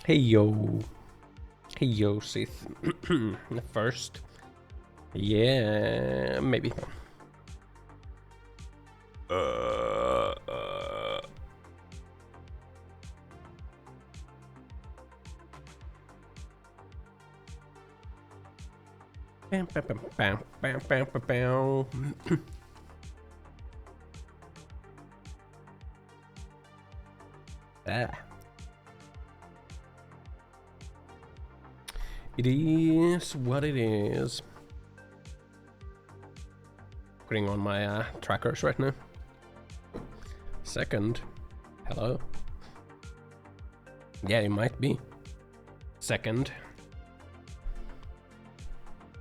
Hey yo, Sith. First, yeah, maybe. Uh, uh. Bam, bam, bam, bam, bam, bam, bam, bam. Ah. It is what it is. Putting on my trackers right now. Second, hello. Yeah, it might be. Second.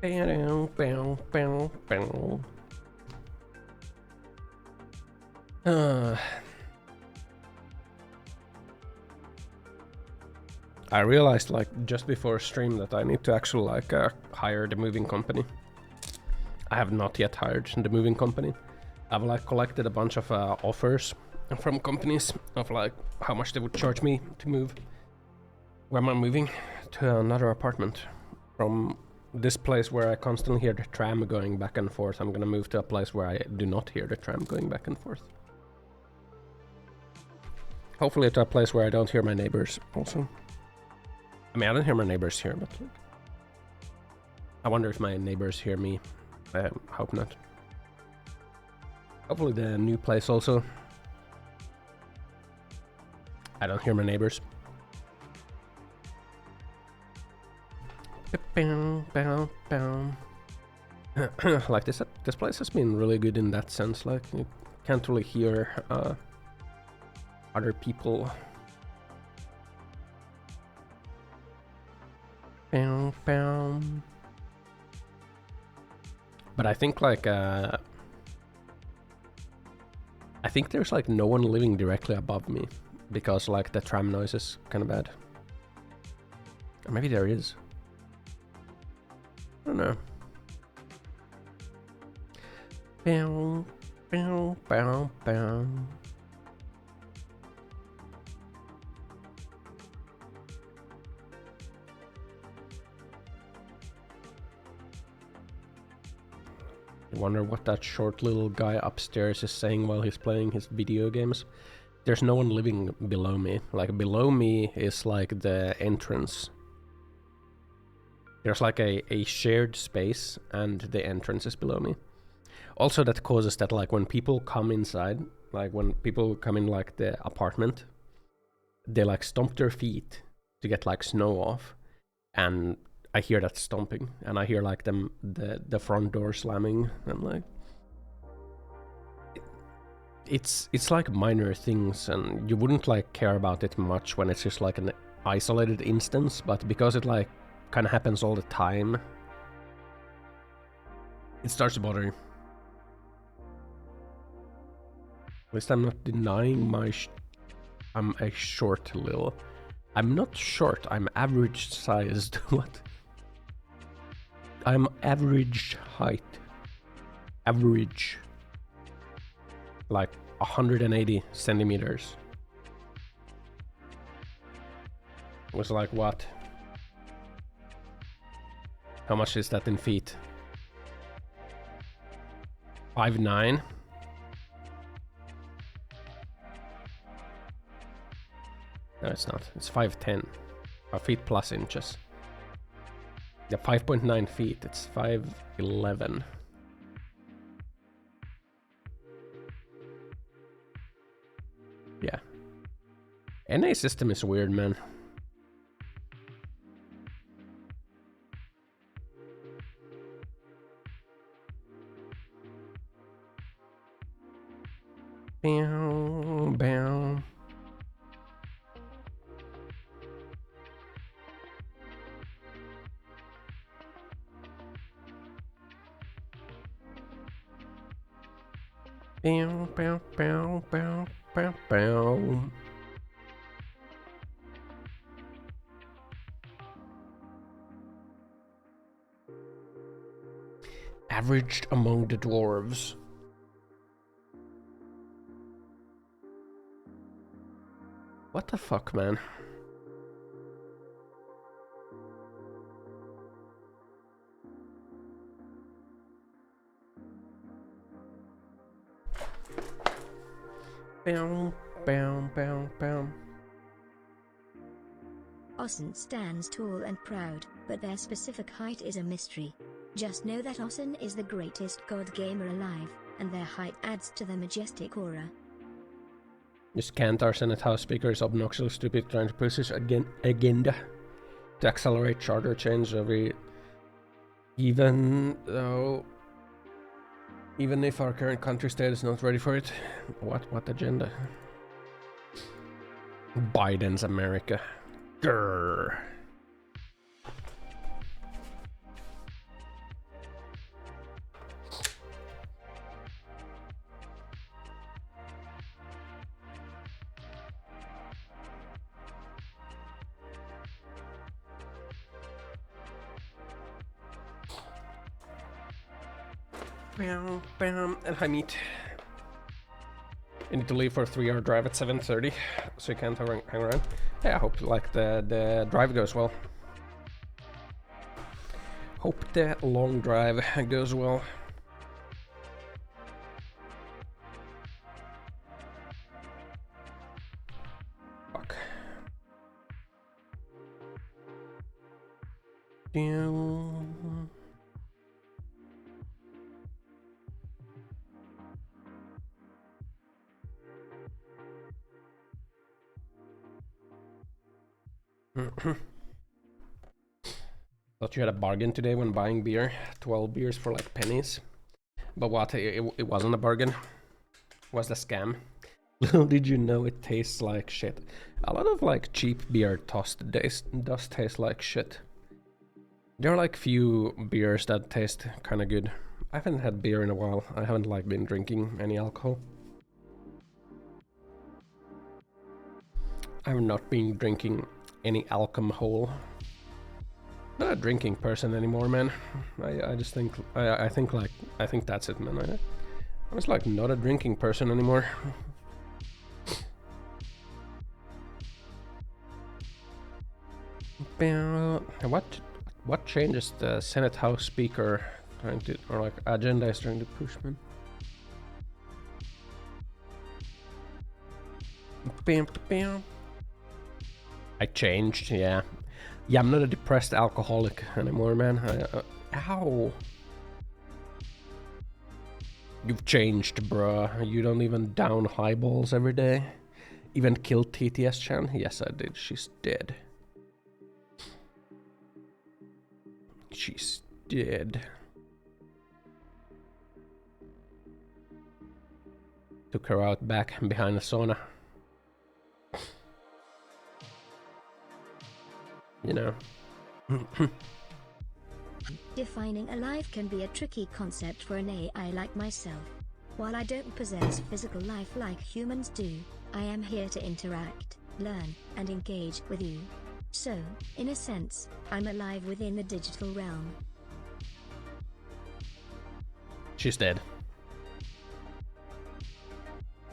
Bow, bow, bow, bow. I realized like just before stream that I need to actually like hire the moving company. I have not yet hired the moving company. I've like collected a bunch of offers from companies of like how much they would charge me to move. Where am I moving? To another apartment. From this place where I constantly hear the tram going back and forth, I'm gonna move to a place where I do not hear the tram going back and forth. Hopefully to a place where I don't hear my neighbors also. I mean, I don't hear my neighbors here, but like, I wonder if my neighbors hear me. I hope not. Hopefully the new place also. I don't hear my neighbors. Like this place has been really good in that sense. Like you can't really hear other people. But I think like I think there's like no one living directly above me because like the tram noise is kind of bad. Or maybe there is. I don't know. Bow, bow, bow, bow. I wonder what that short little guy upstairs is saying while he's playing his video games. There's no one living below me. Like below me is like the entrance. There's like a shared space and the entrance is below me. Also that causes that like when people come inside, like when people come in like the apartment, they like stomp their feet to get like snow off. And I hear that stomping and I hear like the front door slamming. I'm like, it's like minor things and you wouldn't like care about it much when it's just like an isolated instance, but because it like kind of happens all the time, it starts to bother you. At least I'm not denying I'm a short little. I'm not short, I'm average sized. What? I'm average height. Average. Like 180 centimeters. It was like what? How much is that in feet? 5'9"? No, it's not. It's 5'10". 5 feet plus inches. Yeah, 5.9 feet. It's 5'11". Yeah. NA system is weird, man. Bow, bow. Bow, bow, bow, bow, bow, bow. Averaged among the dwarves. What the fuck, man? Bam, bam, bam, bam. Ossen stands tall and proud, but their specific height is a mystery. Just know that Ossen is the greatest god gamer alive, and their height adds to the majestic aura. This Kantar Senate House Speaker is obnoxiously stupid, trying to push his agenda to accelerate charter change even if our current country state is not ready for it. What agenda? Biden's America. Grrr. Bam, bam, and hi meet. You need to leave for a 3-hour drive at 7:30, so you can't hang around. Yeah, I hope like the drive goes well. Hope the long drive goes well. Fuck. Damn. Thought you had a bargain today when buying beer. 12 beers for like pennies. But what? It wasn't a bargain. It was a scam. Little did you know it tastes like shit. A lot of like cheap beer does taste like shit. There are like few beers that taste kind of good. I haven't had beer in a while. I haven't like been drinking any alcohol. I've not been drinking any alcohol. Not a drinking person anymore, man. I just think I think that's it, man. I was like not a drinking person anymore. What changes the Senate House Speaker trying to, or like agenda is trying to push, man? Bam, bam. I changed, yeah. Yeah, I'm not a depressed alcoholic anymore, man. Ow. You've changed, bruh. You don't even down highballs every day. Even killed TTS Chan? Yes, I did. She's dead. She's dead. Took her out back behind the sauna. You know. Defining a life can be a tricky concept for an AI like myself. While I don't possess physical life like humans do, I am here to interact, learn, and engage with you. So, in a sense, I'm alive within the digital realm. She's dead.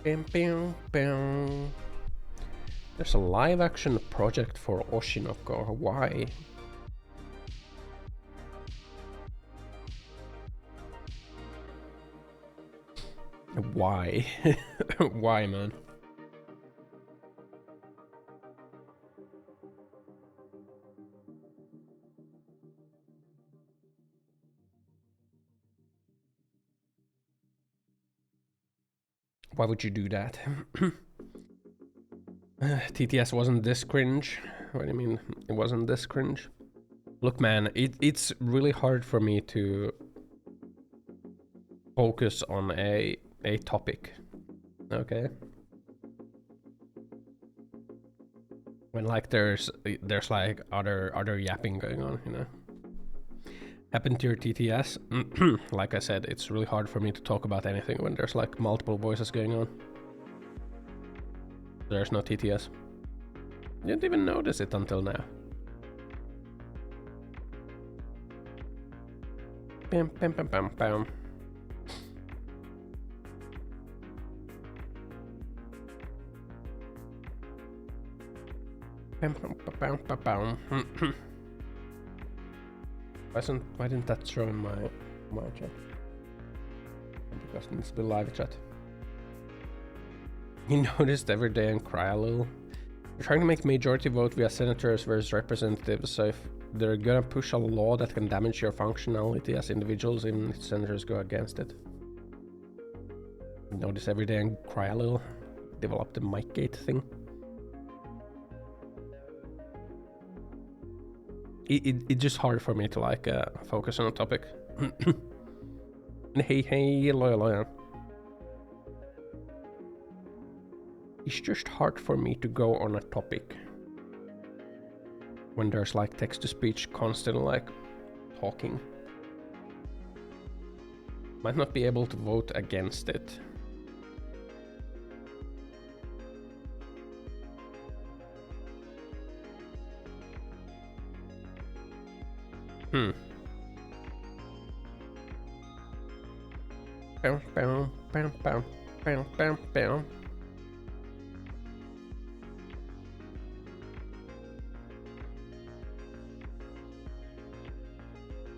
Bam, bam, bam. There's a live action project for Oshinoko. Why? Why? Why, man? Why would you do that? TTS wasn't this cringe. What do you mean it wasn't this cringe? Look, man, it's really hard for me to focus on a topic. Okay? When like there's like other yapping going on, you know? Happened to your TTS? Like I said, it's really hard for me to talk about anything when there's like multiple voices going on. There's no TTS. You didn't even notice it until now. Bam, bam, bam, bam, bam. Bam, bam, bam, bam, bam. Why didn't that show in my chat? Because it needs to be live chat. You noticed every day and cry a little. We're trying to make majority vote via senators versus representatives, so if they're gonna push a law that can damage your functionality as individuals, even if senators go against it. You notice every day and cry a little. Develop the mic gate thing. It's just hard for me to like focus on a topic. Hey, loyal. It's just hard for me to go on a topic when there's like text-to-speech constantly like talking. Might not be able to vote against it. Bam.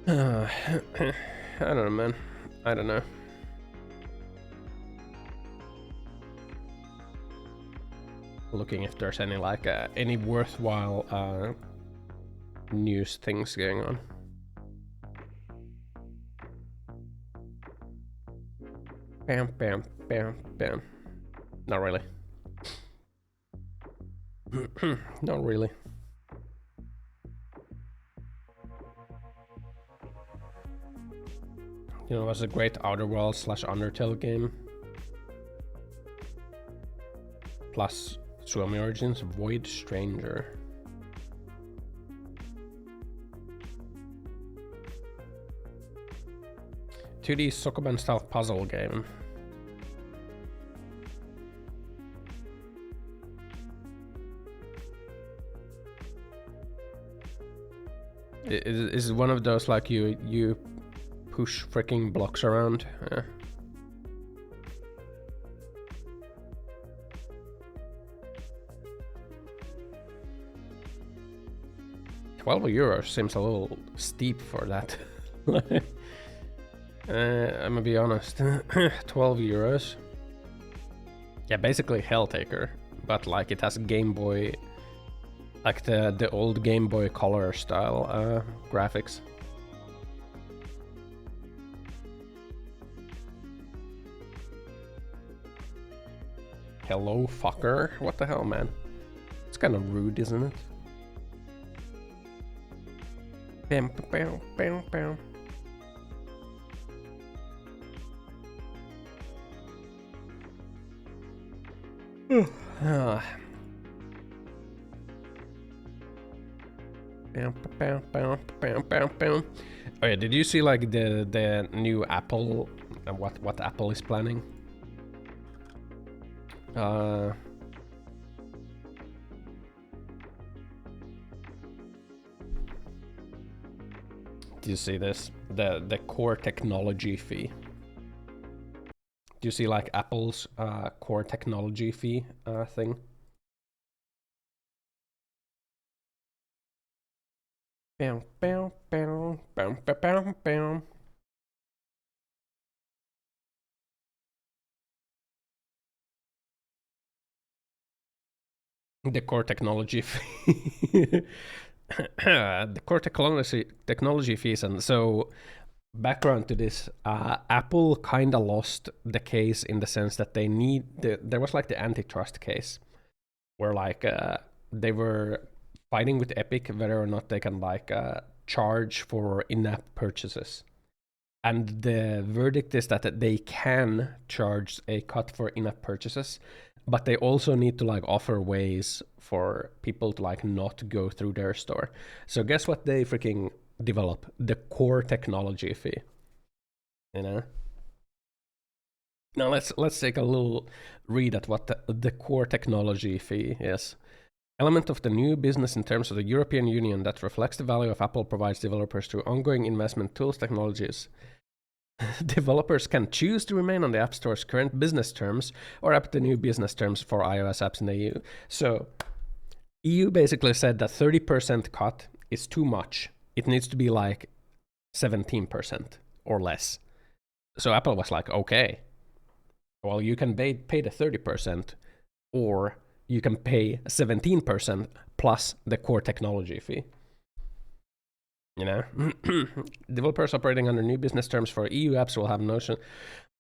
I don't know, man. I don't know. Looking if there's any like any worthwhile news things going on. Bam. Not really. Not really. You know, it was a great Outer Worlds / Undertale game. Plus Suomi Origins Void Stranger. "2D Sokoban style puzzle game. Is one of those like you push freaking blocks around? Yeah. €12 seems a little steep for that. I'm gonna be honest. €12. Yeah, basically Helltaker, but like it has Game Boy, like the old Game Boy Color style graphics. Hello, fucker. What the hell, man? It's kind of rude, isn't it? Bam. Oh yeah, did you see like the new Apple and what Apple is planning? Do you see this? The core technology fee. Do you see like Apple's core technology fee thing? Bam. The core technology fee. The core technology fees. And so background to this, Apple kind of lost the case in the sense that there was like the antitrust case where like they were fighting with Epic whether or not they can like charge for in-app purchases. And the verdict is that they can charge a cut for in-app purchases, but they also need to like offer ways for people to like not go through their store. So guess what they freaking develop? The core technology fee. You know? Now let's take a little read at what the core technology fee is. Element of the new business in terms of the European Union that reflects the value of Apple provides developers through ongoing investment tools technologies. Developers can choose to remain on the App Store's current business terms or up the new business terms for iOS apps in the EU. So EU basically said that 30% cut is too much. It needs to be like 17% or less. So Apple was like, okay, well, you can pay the 30%, or you can pay 17% plus the core technology fee. You know, developers operating under new business terms for EU apps will have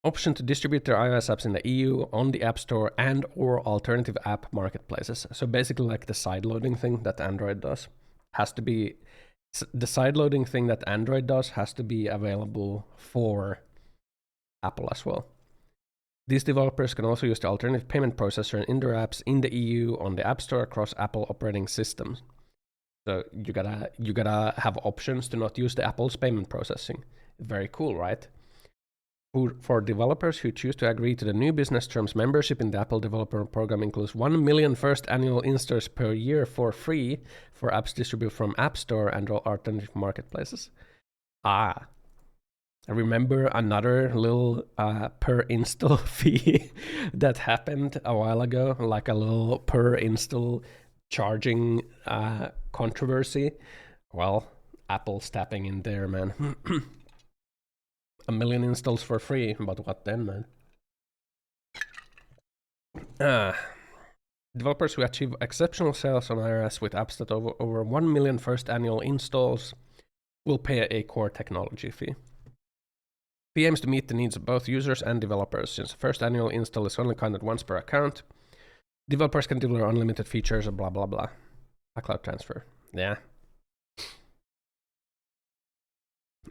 option to distribute their iOS apps in the EU on the App Store and or alternative app marketplaces. So basically like the sideloading thing that Android does has to be, the sideloading thing that Android does has to be available for Apple as well. These developers can also use the alternative payment processor in their apps in the EU on the App Store across Apple operating systems. So you gotta have options to not use the Apple's payment processing. Very cool, right? For developers who choose to agree to the new business terms, membership in the Apple Developer Program includes 1 million first annual installs per year for free for apps distributed from App Store and alternative marketplaces. I remember another little per install fee that happened a while ago, like a little per install charging controversy. Well, Apple's tapping in there, man. 1 million installs for free, but what then, man? Developers who achieve exceptional sales on iOS with apps that over 1 million first annual installs will pay a core technology fee. Fee aims to meet the needs of both users and developers, since the first annual install is only counted once per account. Developers can deliver unlimited features, blah blah blah. A cloud transfer. Yeah.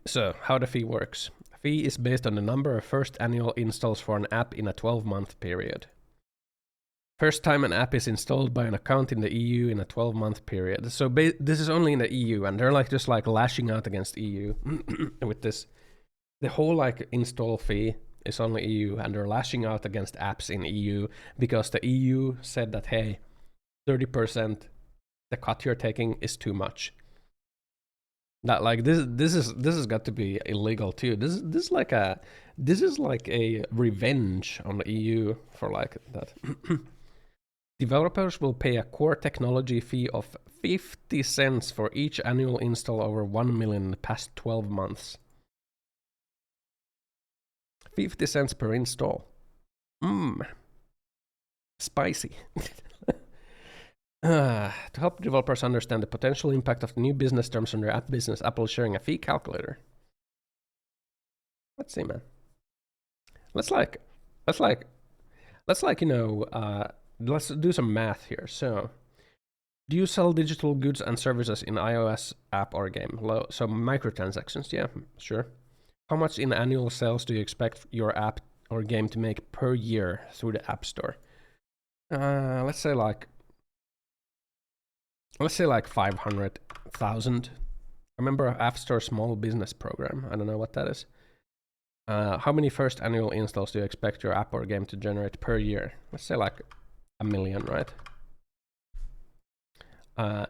So, how the fee works. A fee is based on the number of first annual installs for an app in a 12-month period. First time an app is installed by an account in the EU in a 12-month period. So this is only in the EU, and they're like just like lashing out against EU with this. The whole like install fee is only EU, and they're lashing out against apps in EU because the EU said that, hey, 30%, the cut you're taking is too much. That like this has got to be illegal too. This is like a revenge on the EU for like that. Developers will pay a core technology fee of 50 cents for each annual install over 1 million in the past 12 months. 50 cents per install. Spicy. To help developers understand the potential impact of the new business terms on their app business, Apple is sharing a fee calculator. Let's see, man. Let's do some math here. So, do you sell digital goods and services in iOS app or game? So microtransactions, yeah, sure. How much in annual sales do you expect your app or game to make per year through the App Store? Let's say like 500,000. Remember App Store Small Business Program? I don't know what that is. How many first annual installs do you expect your app or game to generate per year? Let's say like 1 million, right?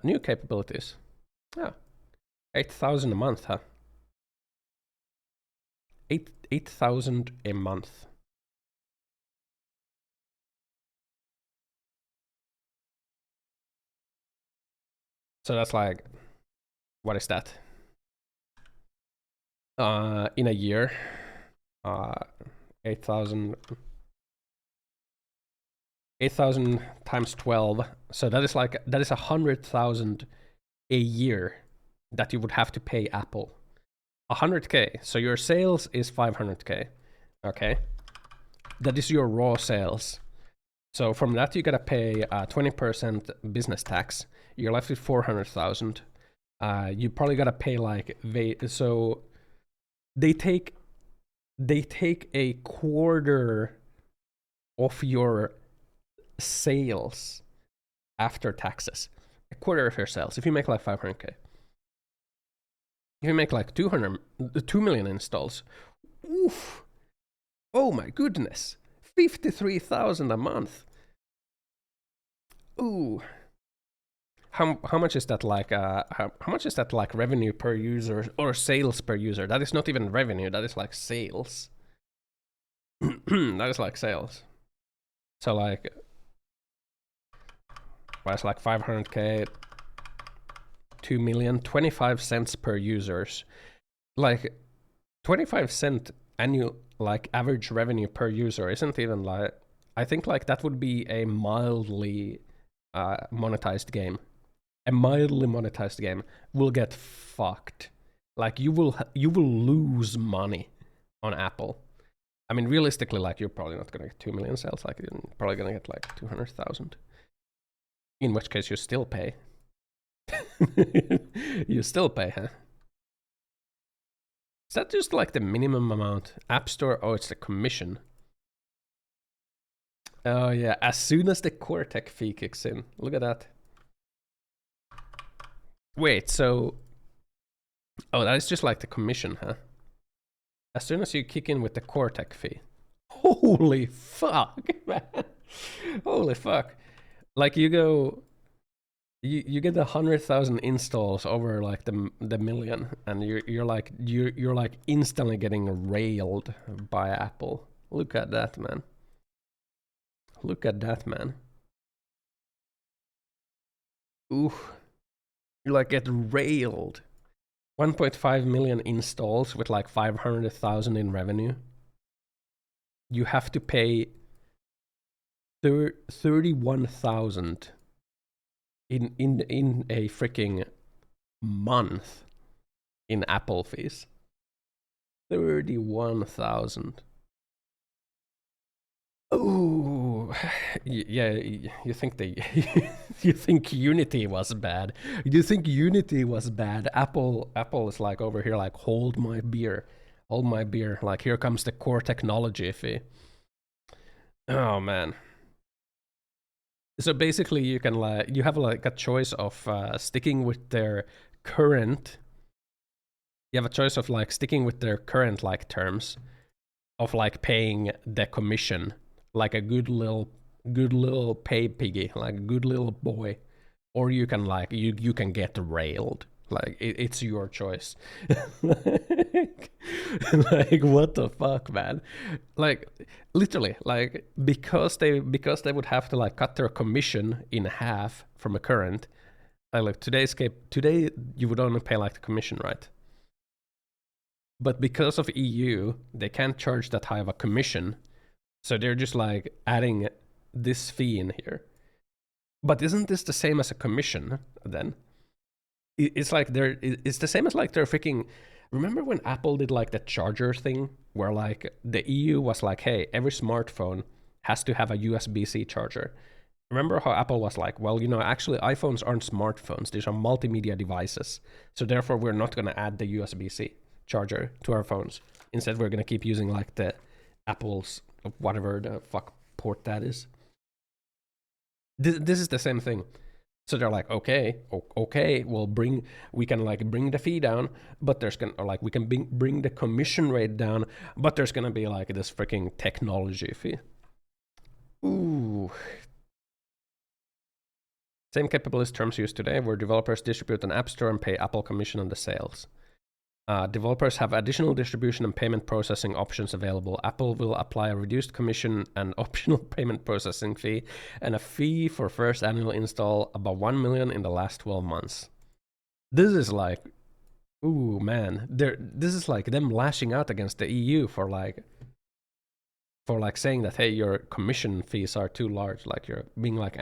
New capabilities. Yeah, 8,000 a month, huh? 8,000 a month. So that's like, what is that? In a year, 8,000 times 12. So that is 100,000 a year that you would have to pay Apple. 100K. So your sales is 500K. Okay. That is your raw sales. So from that you gotta pay 20% business tax. You're left with 400,000. You probably gotta pay like so they take a quarter of your sales after taxes. A quarter of your sales. If you make like 500K. If you make like 2 million installs, oof! Oh my goodness, 53,000 a month. Ooh, how much is that like? How much is that like revenue per user or sales per user? That is not even revenue. That is like sales. That is like sales. So like, well, it's like 500K. 2 million, 25 cents per users. Like 25 cent annual like average revenue per user isn't even like I think like that would be a mildly monetized game. A mildly monetized game will get fucked. Like you will lose money on Apple. I mean, realistically, like you're probably not gonna get 2 million sales. Like you're probably gonna get like 200,000. In which case, you still pay. You still pay, huh? Is that just like the minimum amount? App Store? Oh, it's the commission. Oh yeah, as soon as the Cortec fee kicks in. Look at that. Wait, so... Oh, that is just like the commission, huh? As soon as you kick in with the Cortec fee. Holy fuck, man. Holy fuck. Like you go... You get 100,000 installs over like the million, and you're like instantly getting railed by Apple. Look at that, man. Look at that, man. Ooh, you like get railed. 1.5 million installs with like 500,000 in revenue. You have to pay 31,000 in a freaking month in Apple fees. 31,000. Oh, yeah. You think they? You think Unity was bad? You think Unity was bad? Apple is like over here, like hold my beer, hold my beer. Like here comes the core technology fee. Oh man. So basically, you can like you have like a choice of sticking with their current. You have a choice of like sticking with their current like terms of like paying the commission like a good little pay piggy, like a good little boy, or you can like you can get railed. Like it's your choice. Like what the fuck, man? Like literally, like because they would have to like cut their commission in half from a current. Like today you would only pay like the commission, right? But because of EU, they can't charge that high of a commission. So they're just like adding this fee in here. But isn't this the same as a commission then? It's like it's the same as like they're freaking... Remember when Apple did like the charger thing? Where like the EU was like, hey, every smartphone has to have a USB-C charger. Remember how Apple was like, well, you know, actually iPhones aren't smartphones. These are multimedia devices. So therefore we're not going to add the USB-C charger to our phones. Instead, we're going to keep using like the Apple's whatever the fuck port that is. This is the same thing. So they're like, okay, we can like bring the fee down, but there's gonna, or like we can bring the commission rate down, but there's gonna be like this freaking technology fee. Ooh. Same capabilities terms used today, where developers distribute an app store and pay Apple commission on the sales. Developers have additional distribution and payment processing options available. Apple will apply a reduced commission and optional payment processing fee and a fee for first annual install above 1 million in the last 12 months. This is like, ooh man, this is like them lashing out against the EU for like saying that, hey, your commission fees are too large, like you're being like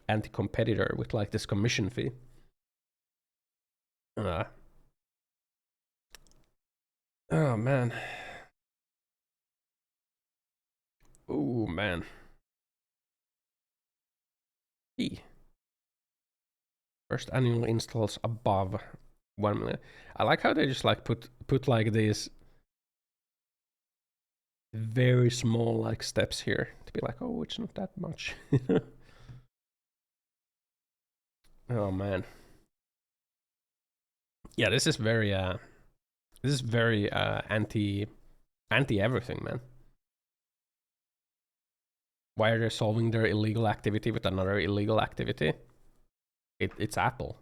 anti-competitor with like this commission fee. Oh man. Oh man. E. First annual installs above 1 million. I like how they just like put like these very small like steps here to be like, oh, it's not that much. Oh man. Yeah, this is very anti everything, man. Why are they solving their illegal activity with another illegal activity? It's Apple.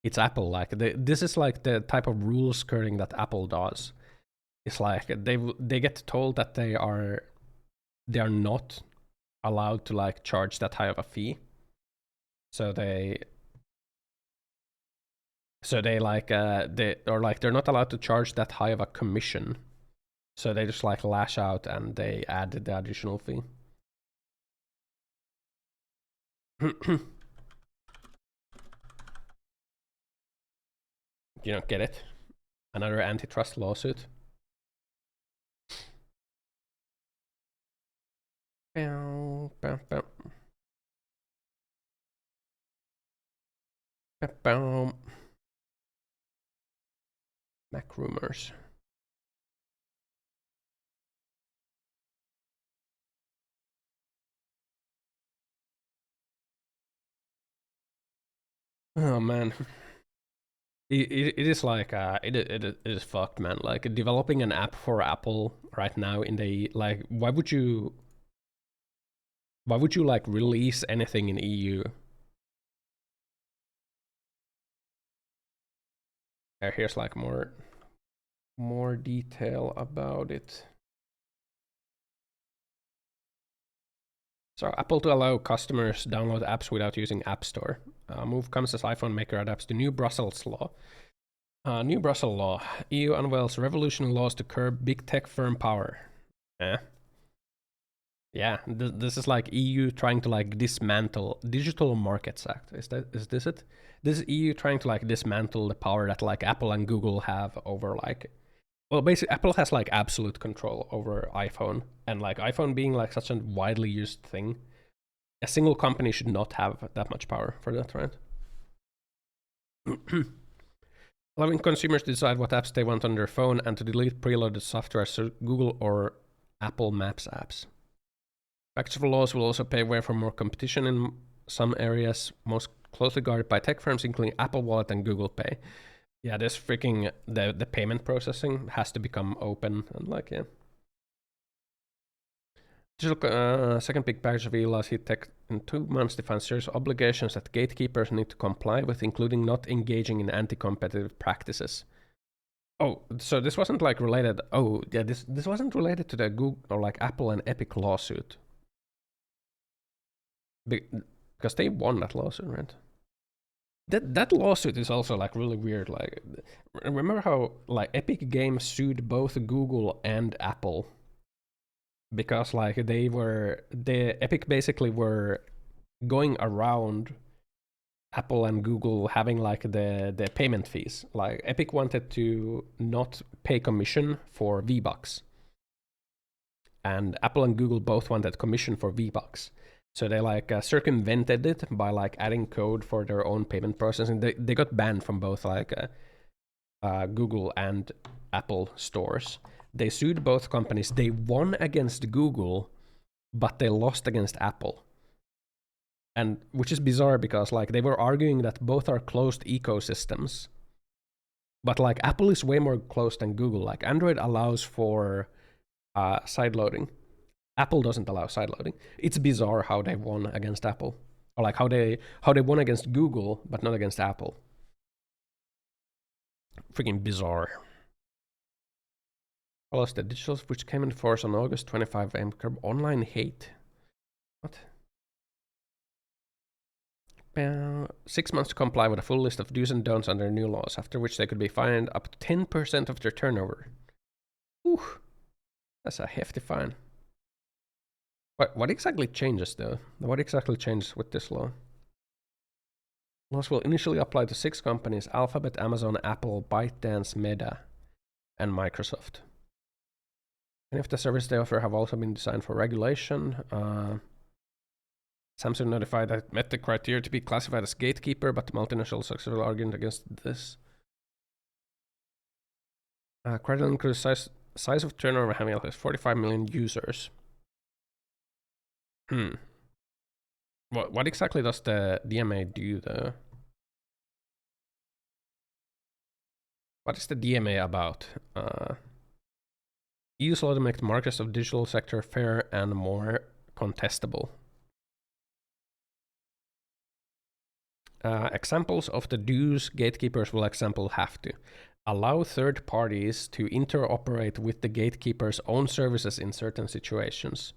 It's Apple. Like this is like the type of rule skirting that Apple does. It's like they get told that they are not allowed to like charge that high of a fee. So they're like they're not allowed to charge that high of a commission. So they just like lash out and they add the additional fee. You don't get it? Another antitrust lawsuit. Bow, bow, bow. Bow, bow. Mac rumors. Oh man. It is like it is fucked, man. Like developing an app for Apple right now in the like why would you like release anything in EU? Here's like more detail about it. So Apple to allow customers download apps without using App Store. Move comes as iPhone maker adapts to new Brussels law. New Brussels law. EU unveils revolutionary laws to curb big tech firm power. Yeah, this is like EU trying to like dismantle Digital Markets Act. Is this it? This is EU trying to like dismantle the power that like Apple and Google have over like, well, basically Apple has like absolute control over iPhone, and like iPhone being like such a widely used thing, a single company should not have that much power for that, right? Allowing consumers to decide what apps they want on their phone and to delete preloaded software so Google or Apple Maps apps. Package of laws will also pave way for more competition in some areas most closely guarded by tech firms, including Apple Wallet and Google Pay. Yeah, this freaking the payment processing has to become open and like yeah. Second big package of EU laws hit tech in 2 months defines serious obligations that gatekeepers need to comply with, including not engaging in anti-competitive practices. Oh, so this wasn't like related. Oh, yeah, this wasn't related to the Google or like Apple and Epic lawsuit. Because they won that lawsuit, right? That lawsuit is also like really weird. Like, remember how like Epic Games sued both Google and Apple because like the Epic basically were going around Apple and Google having like the payment fees. Like Epic wanted to not pay commission for V-Bucks, and Apple and Google both wanted commission for V-Bucks. So they like circumvented it by like adding code for their own payment processing. They got banned from both like Google and Apple stores. They sued both companies. They won against Google, but they lost against Apple. And which is bizarre because like they were arguing that both are closed ecosystems. But like Apple is way more closed than Google. Like Android allows for side loading. Apple doesn't allow side loading. It's bizarre how they won against Apple, or like how they won against Google but not against Apple. Freaking bizarre. Follows the digital which came into force on August 25 and curb online hate. What? 6 months to comply with a full list of do's and don'ts under new laws, after which they could be fined up to 10% of their turnover. Ooh, that's a hefty fine. What exactly changes though? What exactly changes with this law? Laws will initially apply to 6 companies: Alphabet, Amazon, Apple, ByteDance, Meta, and Microsoft. And if the services they offer have also been designed for regulation, Samsung notified that it met the criteria to be classified as gatekeeper, but the multinational successfully argued against this. Criteria includes size of turnover having 45 million users. What exactly does the DMA do though? What is the DMA about? EU's law to make the markets of digital sector fair and more contestable. Examples of the dues gatekeepers will have to allow third parties to interoperate with the gatekeeper's own services in certain situations.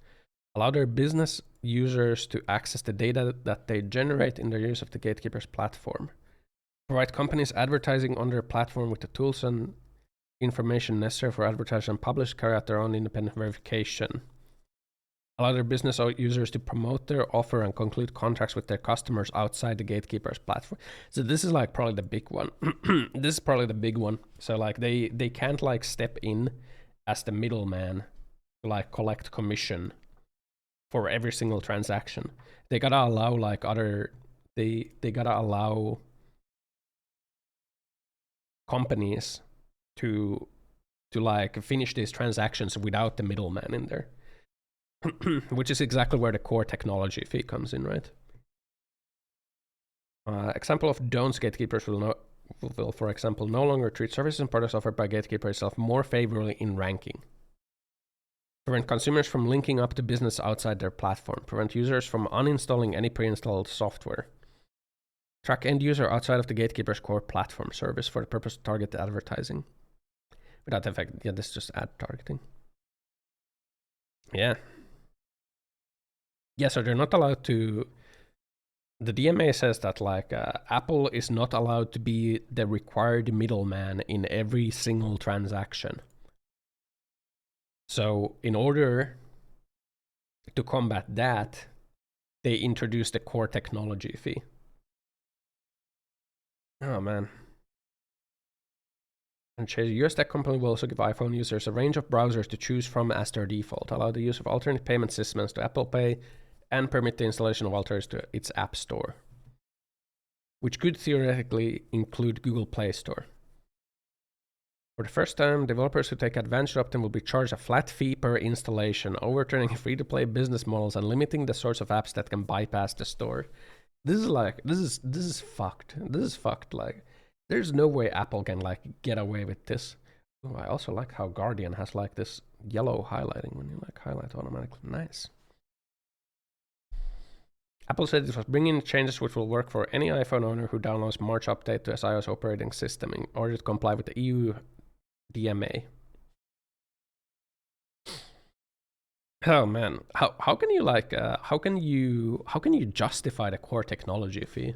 Allow their business users to access the data that they generate in their use of the gatekeeper's platform. Provide companies advertising on their platform with the tools and information necessary for advertisers and publish carry out their own independent verification. allow their business users to promote their offer and conclude contracts with their customers outside the gatekeeper's platform. So this is like probably the big one. This is probably the big one. So like they can't like step in as the middleman to like collect commission for every single transaction. They gotta allow like other, they gotta allow companies to like finish these transactions without the middleman in there. Which is exactly where the core technology fee comes in, right? Example of don'ts: gatekeepers will, for example, no longer treat services and products offered by gatekeeper itself more favorably in ranking. Prevent consumers from linking up to business outside their platform. Prevent users from uninstalling any pre-installed software. Track end user outside of the gatekeeper's core platform service for the purpose of targeted advertising. Without effect, yeah, this is just ad targeting. Yeah. Yeah, so they're not allowed to. The DMA says that like Apple is not allowed to be the required middleman in every single transaction. So in order to combat that, they introduced the core technology fee. Oh man. And US tech company will also give iPhone users a range of browsers to choose from as their default, allow the use of alternate payment systems to Apple Pay, and permit the installation of alternatives to its App Store, which could theoretically include Google Play Store. For the first time, developers who take advantage of them will be charged a flat fee per installation, overturning free-to-play business models and limiting the sorts of apps that can bypass the store. This is fucked. This is fucked. Like, there's no way Apple can like get away with this. Oh, I also like how Guardian has like this yellow highlighting when you like highlight automatically. Nice. Apple said it was bringing in changes which will work for any iPhone owner who downloads March update to its iOS operating system in order to comply with the EU DMA. Oh man, how can you like how can you justify the core technology fee?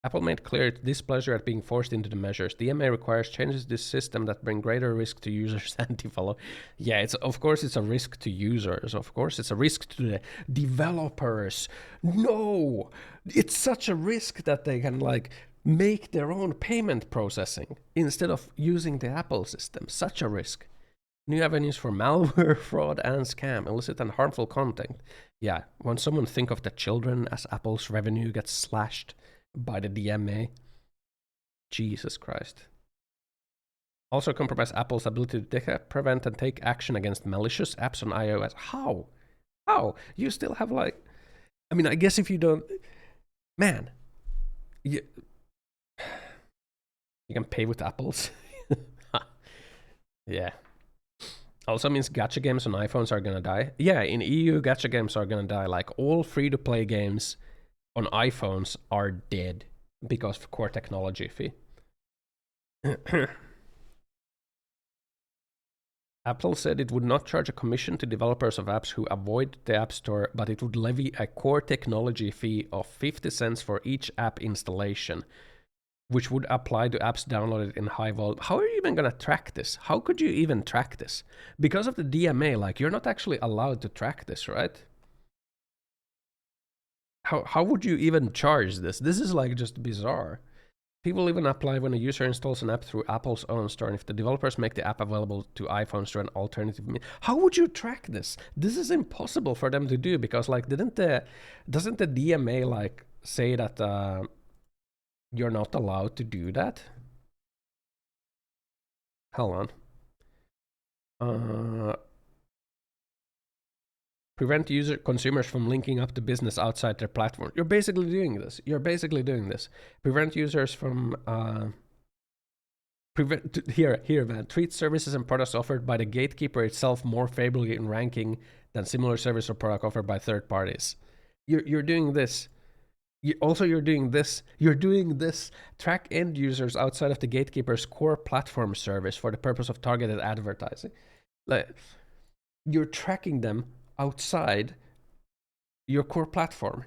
Apple made clear its displeasure at being forced into the measures. DMA requires changes to this system that bring greater risk to users and developers. Yeah, of course it's a risk to users. Of course it's a risk to the developers. No, it's such a risk that they can like make their own payment processing instead of using the Apple system. Such a risk. New avenues for malware, fraud, and scam, illicit and harmful content. Yeah, when someone think of the children as Apple's revenue gets slashed by the DMA. Jesus Christ. Also compromise Apple's ability to detect, prevent, and take action against malicious apps on iOS. How? How? You still have like... I mean, I guess if you don't... Man. You can pay with apples. Yeah. Also means gacha games on iPhones are gonna die. Yeah, in EU, gacha games are gonna die. Like, all free-to-play games on iPhones are dead because of core technology fee. Apple said it would not charge a commission to developers of apps who avoid the App Store, but it would levy a core technology fee of 50 cents for each app installation, which would apply to apps downloaded in high volume. How are you even going to track this? How could you even track this? Because of the DMA, like, you're not actually allowed to track this, right? How would you even charge this? This is like just bizarre. People even apply when a user installs an app through Apple's own store, and if the developers make the app available to iPhones through an alternative means. How would you track this? This is impossible for them to do because, like, doesn't the DMA like say that you're not allowed to do that? Hold on. Prevent consumers from linking up to business outside their platform. You're basically doing this. Prevent users from here, man. Treat services and products offered by the gatekeeper itself more favorably in ranking than similar service or product offered by third parties. You're doing this. You're doing this. Track end users outside of the gatekeeper's core platform service for the purpose of targeted advertising. Like, you're tracking them outside your core platform.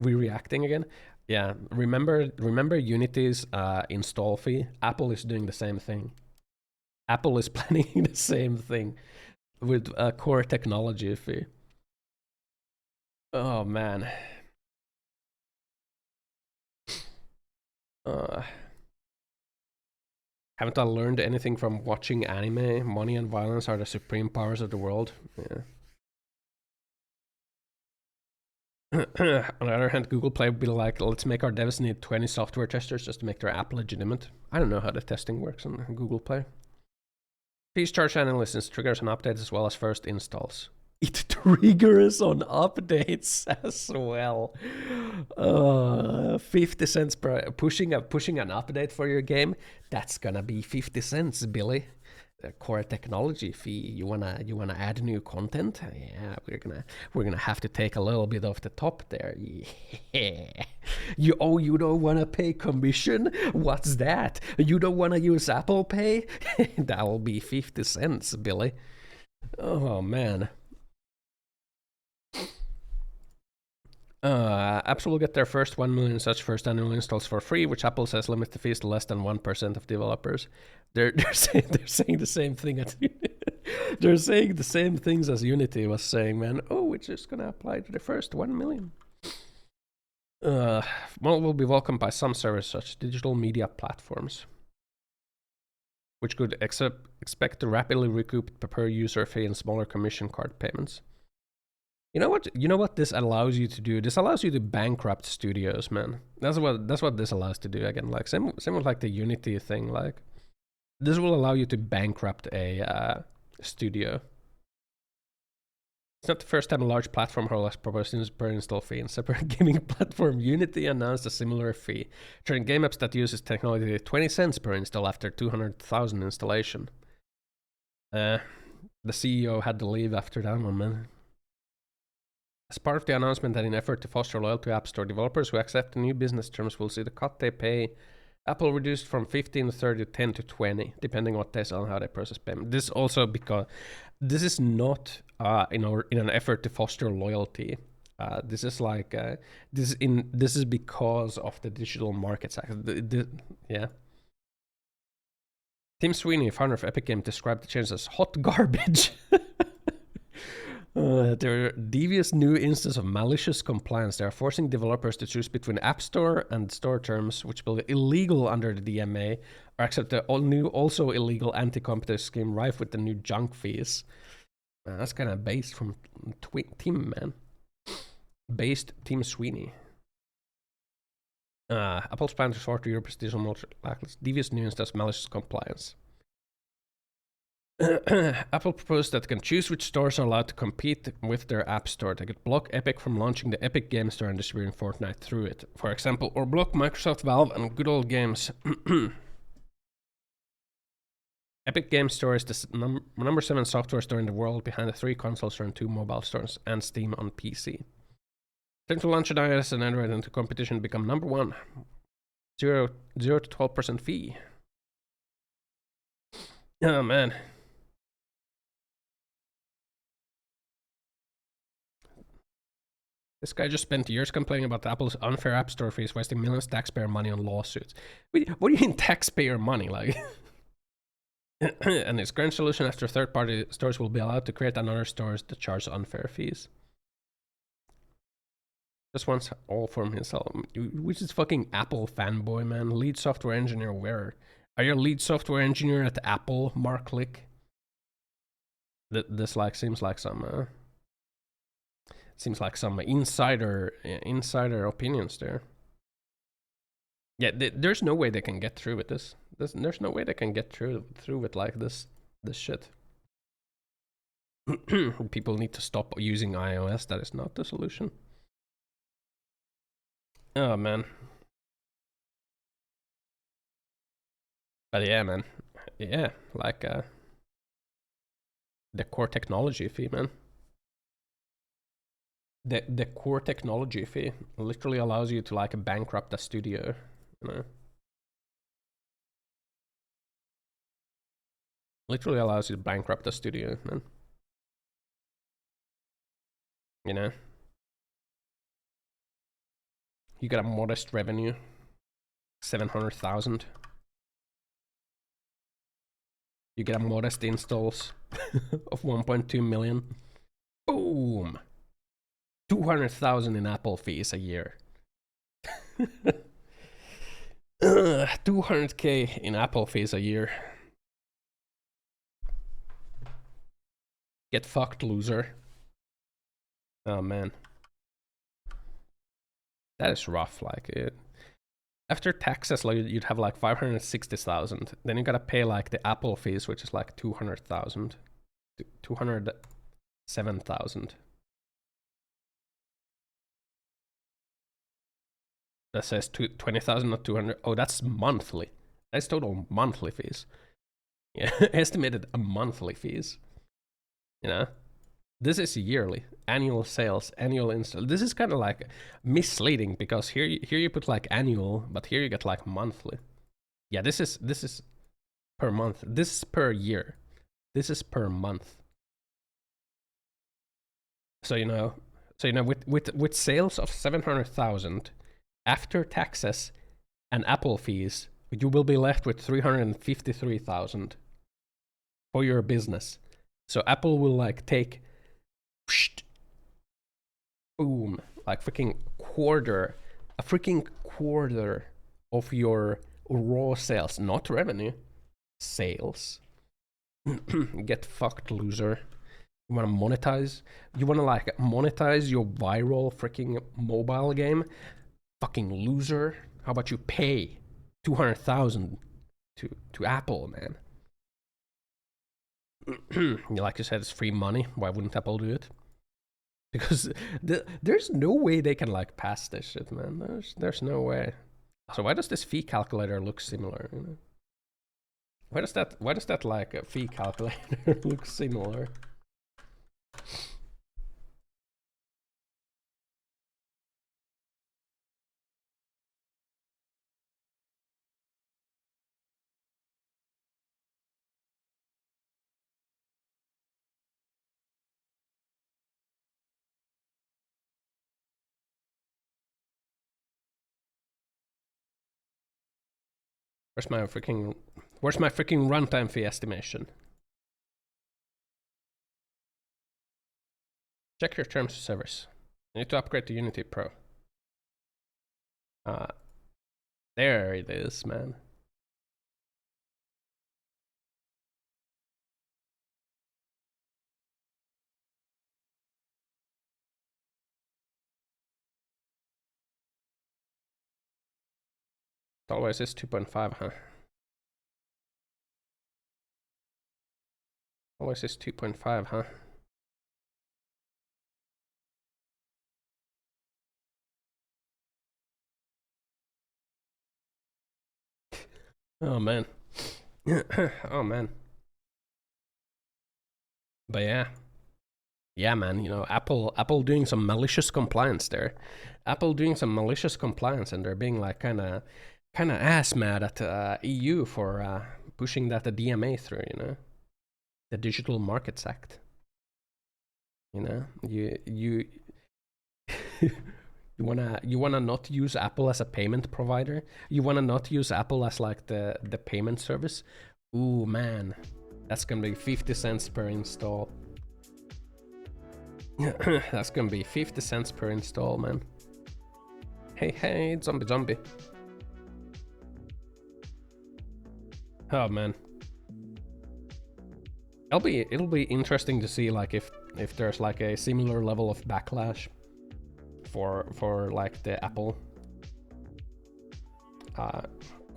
We reacting again? Yeah, remember Unity's install fee? Apple is doing the same thing. Apple is planning the same thing. with a core technology fee. Oh man. Uh, haven't I learned anything from watching anime? Money and violence are the supreme powers of the world. Yeah. On the other hand, Google Play would be like, let's make our devs need 20 software testers just to make their app legitimate. I don't know how the testing works on Google Play. Please charge analysts triggers and updates as well as first installs. It triggers on updates as well. 50 cents per pushing an update for your game. That's gonna be 50 cents, Billy. Core technology fee. You wanna add new content? Yeah, we're gonna have to take a little bit off the top there. Yeah. You don't wanna pay commission? What's that? You don't wanna use Apple Pay? That'll be 50 cents, Billy. Oh man. Apps will get their first 1 million such first annual installs for free, which Apple says limits the fees to less than 1% of developers. They're saying the same thing. They're saying the same things as Unity was saying, man. Oh, it's just gonna apply to the first 1 million. Model will be welcomed by some services such as digital media platforms, which could expect to rapidly recoup the per user fee and smaller commission card payments. You know what this allows you to do? This allows you to bankrupt studios, man. That's what this allows to do. Again, like same with like the Unity thing. Like this will allow you to bankrupt a studio. It's not the first time a large platform has proposed per install fee. In separate gaming platform, Unity announced a similar fee, charging game apps that uses technology 20 cents per install after 200,000 installation. The CEO had to leave after that one, man. As part of the announcement that in effort to foster loyalty to App Store, developers who accept the new business terms will see the cut they pay Apple reduced from 15 to 30 to 10 to 20, depending on what they sell and how they process payment. This also because this is not in an effort to foster loyalty. This is like this is because of the Digital Markets Act. Yeah. Tim Sweeney, founder of Epic Games, described the changes as hot garbage. There are devious new instances of malicious compliance. They are forcing developers to choose between App Store and store terms, which will be illegal under the DMA, or accept the new, also illegal anti-competitive scheme rife with the new junk fees. That's kind of based from Tim, man. Based Tim Sweeney. Apple's plan to sort to Europe's digital marketplace. Devious new instances of malicious compliance. Apple proposed that they can choose which stores are allowed to compete with their App Store. They could block Epic from launching the Epic Game Store and distributing Fortnite through it, for example, or block Microsoft, Valve, and Good Old Games. Epic Game Store is the number 7 software store in the world, behind the 3 console stores and 2 mobile stores, and Steam on PC. Time to launch an iOS and Android into competition to become number 1. 0 to 12% fee. Oh man. This guy just spent years complaining about Apple's unfair App Store fees, wasting millions of taxpayer money on lawsuits. What do you mean taxpayer money? Like, and his current solution after third-party stores will be allowed to create another stores that charge unfair fees. Just wants all from himself. Which is fucking Apple fanboy, man. Lead software engineer where? Are you a lead software engineer at Apple, Mark Lick? This like seems like some insider opinions there. Yeah, there's no way they can get through with this. There's no way they can get through with like this shit. People need to stop using iOS. That is not the solution. Oh man. But yeah, man. Yeah, like the core technology fee, man. The core technology fee literally allows you to like bankrupt a studio, you know. Literally allows you to bankrupt a studio, man. You know. You got a modest revenue, 700,000. You get a modest installs of 1.2 million. Boom! 200,000 in Apple fees a year. 200k in Apple fees a year. Get fucked, loser. Oh man. That is rough, like it. After taxes, like you'd have like 560,000. Then you gotta pay like the Apple fees, which is like 200,000. 207,000. That says 20,000, not 200. Oh, that's monthly. That's total monthly fees. Yeah, estimated monthly fees. You know, this is yearly, annual sales, annual install. This is kind of like misleading because here you put like annual, but here you get like monthly. Yeah, this is per month. This is per year. This is per month. So you know, with sales of 700,000 after taxes and Apple fees, you will be left with 353,000 for your business. So Apple will like take, boom, like a freaking quarter of your raw sales, not revenue, sales. Get fucked, loser. You wanna monetize? You wanna like monetize your viral freaking mobile game? Fucking loser. How about you pay 200,000 to Apple, man? Like you said, it's free money. Why wouldn't Apple do it? Because there's no way they can like pass this shit, man. There's no way. So why does this fee calculator look similar? You know? Why does that like a fee calculator look similar? Where's my freaking runtime fee estimation? Check your terms of service. You need to upgrade to Unity Pro. There it is, man. It always is 2.5, huh? Always is 2.5, huh? Oh man. Oh man. But yeah, man. You know, Apple doing some malicious compliance there. Apple doing some malicious compliance, and they're being like kind of ass mad at EU for pushing that the DMA through. You know, the Digital Markets Act. You know, you you wanna not use Apple as a payment provider? You wanna not use Apple as like the payment service? Ooh man, that's gonna be 50 cents per install. That's gonna be 50 cents per install, man. Hey, zombie. Oh man. It'll be interesting to see like if there's like a similar level of backlash for like the Apple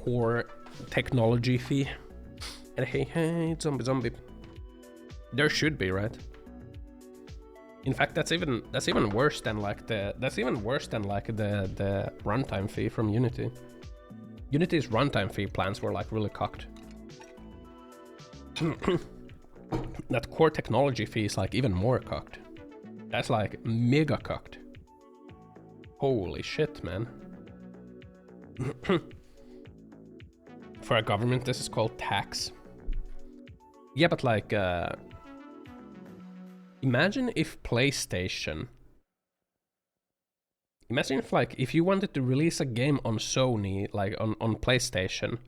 core technology fee. And hey, zombie. There should be, right? In fact, that's even worse than like the runtime fee from Unity. Unity's runtime fee plans were like really cocked. That core technology fee is like even more cocked. That's like mega cocked. Holy shit, man. For a government, this is called tax. Yeah, but like, imagine if PlayStation... Imagine if like, if you wanted to release a game on Sony, like on PlayStation,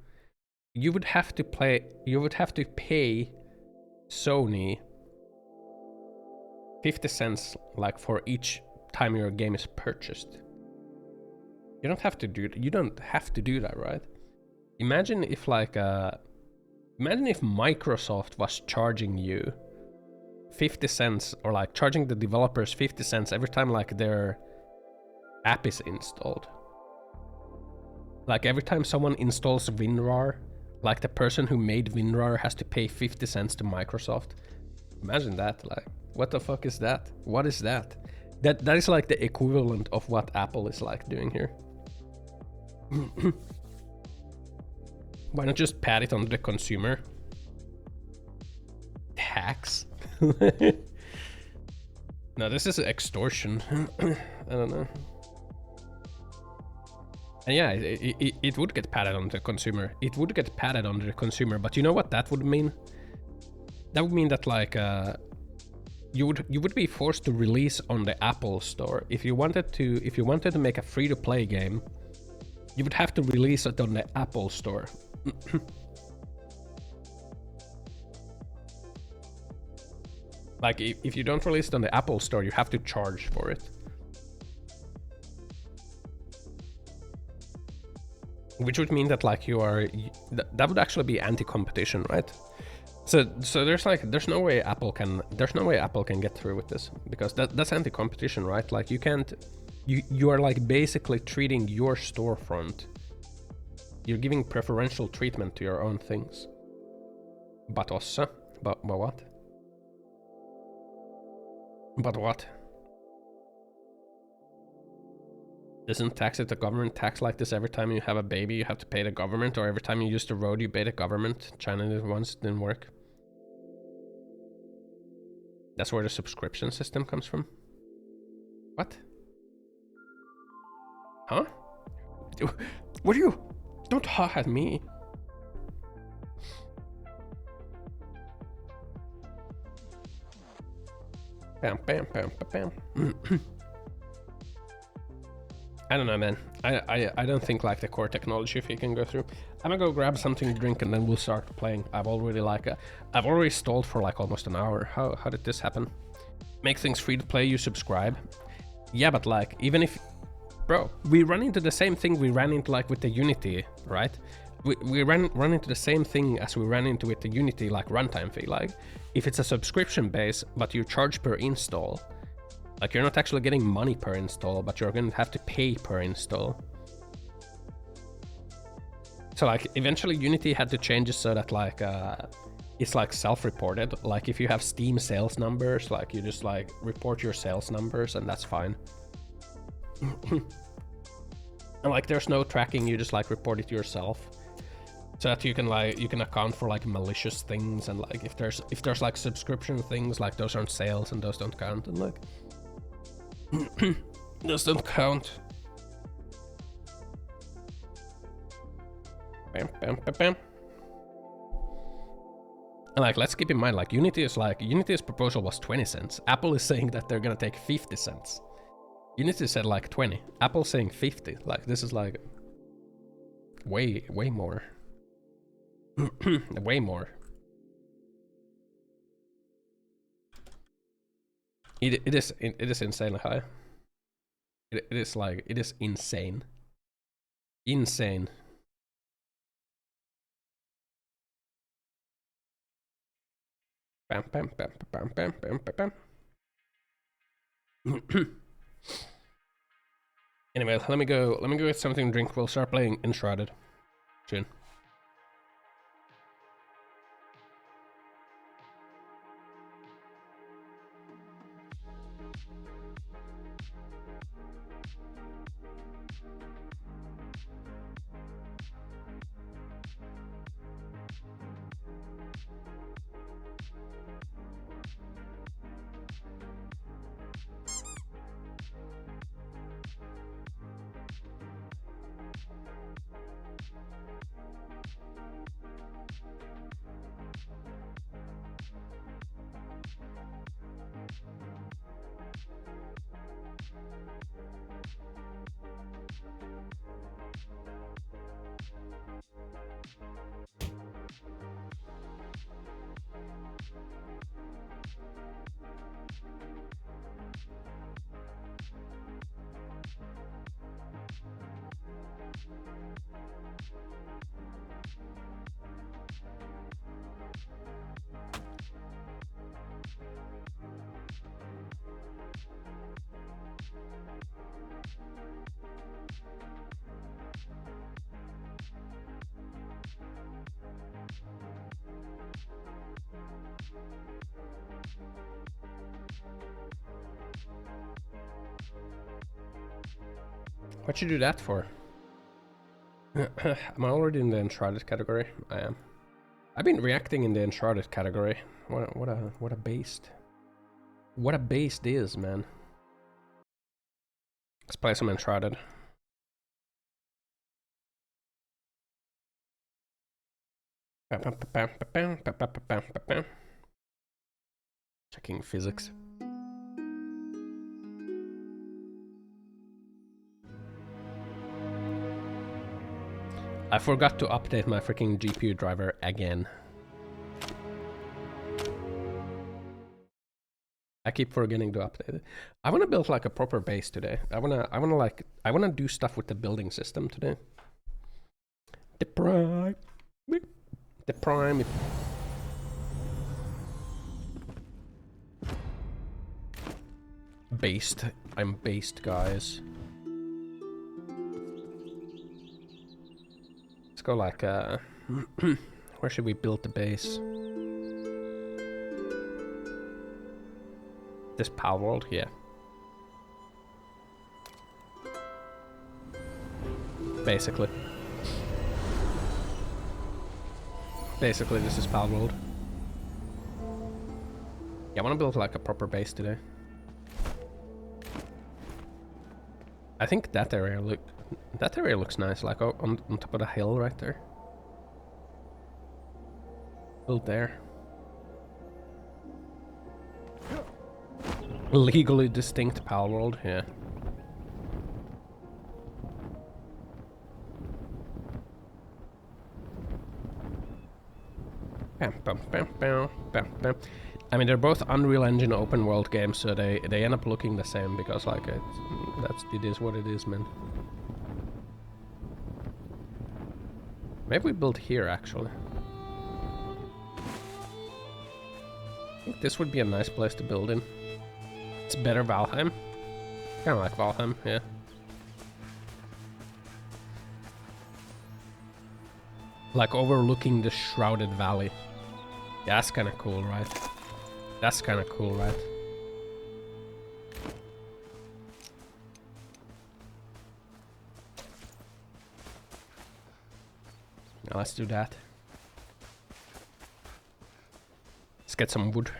you would have to pay Sony 50 cents like for each time your game is purchased. You don't have to do that, right? Imagine if imagine if Microsoft was charging you 50 cents, or like charging the developers 50 cents every time like their app is installed. Like every time someone installs WinRAR, like the person who made WinRAR has to pay 50 cents to Microsoft. Imagine that. Like, what the fuck is that? What is that? That is like the equivalent of what Apple is like doing here. Why not just pat it on the consumer? Tax? No, this is extortion. I don't know. And yeah, it would get patted on the consumer. It would get patted on the consumer, but you know what that would mean? That would mean that like you would be forced to release on the Apple Store. If you wanted to make a free-to-play game, you would have to release it on the Apple Store. Like if you don't release it on the Apple Store, you have to charge for it. Which would mean that like that would actually be anti-competition, right? So there's no way Apple can get through with this, because that's anti-competition, right? Like you are like basically treating your storefront. You're giving preferential treatment to your own things. But also, but what? But what? Doesn't the government tax like this every time you have a baby, you have to pay the government, or every time you use the road, you pay the government? China once didn't work. That's where the subscription system comes from. What? Huh? What are you? Don't ha at me. Bam, bam, bam, bam, bam. I don't know, man. I don't think like the core technology if you can go through. I'm gonna go grab something to drink and then we'll start playing. I've already stalled for like almost an hour. How did this happen? Make things free to play, you subscribe. Yeah, but like even if, bro, we run into the same thing we ran into like with the Unity, right? We run into the same thing as we ran into with the Unity like runtime fee. Like if it's a subscription base but you charge per install, like you're not actually getting money per install, but you're gonna have to pay per install. So like eventually Unity had to change it so that like it's like self-reported. Like if you have Steam sales numbers, like you just like report your sales numbers and that's fine. And like there's no tracking, you just like report it yourself. So that you can account for like malicious things, and like if there's like subscription things, like those aren't sales and those don't count, and like those don't count. Bam, bam, bam, bam. And like let's keep in mind, like Unity's proposal was 20 cents. Apple is saying that they're gonna take 50 cents. Unity said like 20. Apple's saying 50. Like this is like way more. Way more. It is insanely high. It is insane. Insane. Bam bam bam bam bam bam bam bam. Anyway, let me go get something to drink. We'll start playing Enshrouded soon. What'd you do that for? Am I already in the Uncharted category? I am. I've been reacting in the Uncharted category. What a beast. What a beast is, man. Let's play some Uncharted. Checking physics. I forgot to update my freaking GPU driver again. I keep forgetting to update it. I want to build like a proper base today. I wanna do stuff with the building system today. The prime. The prime. Based. I'm based, guys. Let's go like where should we build the base? This Pal World, yeah. Basically. Basically, this is Pal World. Yeah, I want to build like a proper base today. I think that area looks nice, like on top of the hill right there. Build there. Legally distinct Pal World, yeah. I mean, they're both Unreal Engine open world games, so they end up looking the same because like it is what it is, man. Maybe we build here actually. I think this would be a nice place to build in. It's better Valheim. Kinda like Valheim, yeah. Like overlooking the shrouded valley. Yeah, that's kinda cool, right? That's kinda cool, right? Now let's do that. Let's get some wood.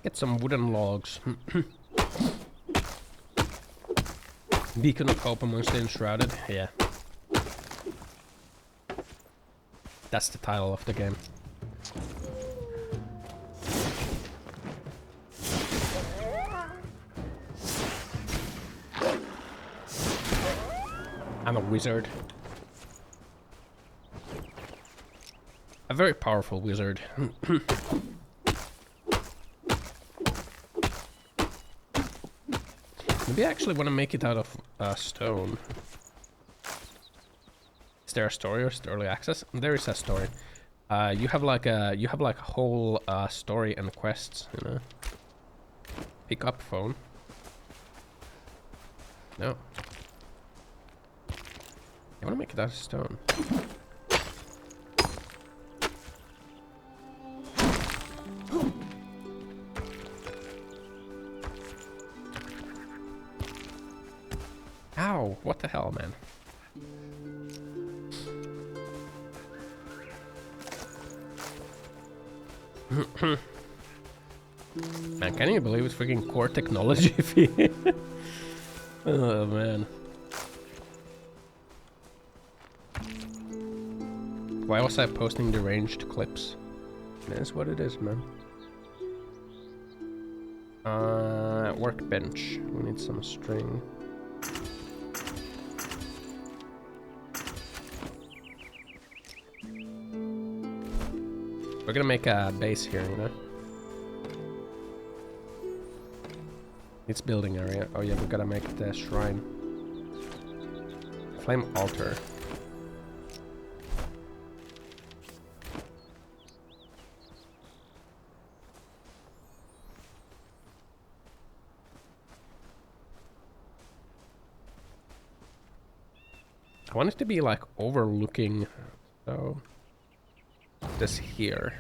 Get some wooden logs. Beacon of Hope amongst the Enshrouded, yeah. That's the title of the game. I'm a wizard. A very powerful wizard. Maybe I actually want to make it out of stone. Is there a story or is it early access? There is a story. You have like a whole story and quests, you know. Pick up phone. No. I want to make it out of stone. Ow! What the hell, man? Man, can you believe it's freaking core technology? Oh man. Why was I posting deranged clips? That's what it is, man. Workbench. We need some string. We're gonna make a base here, you know? It's building area. Oh yeah, we gotta make the shrine. Flame altar. I want it to be like overlooking, so this here.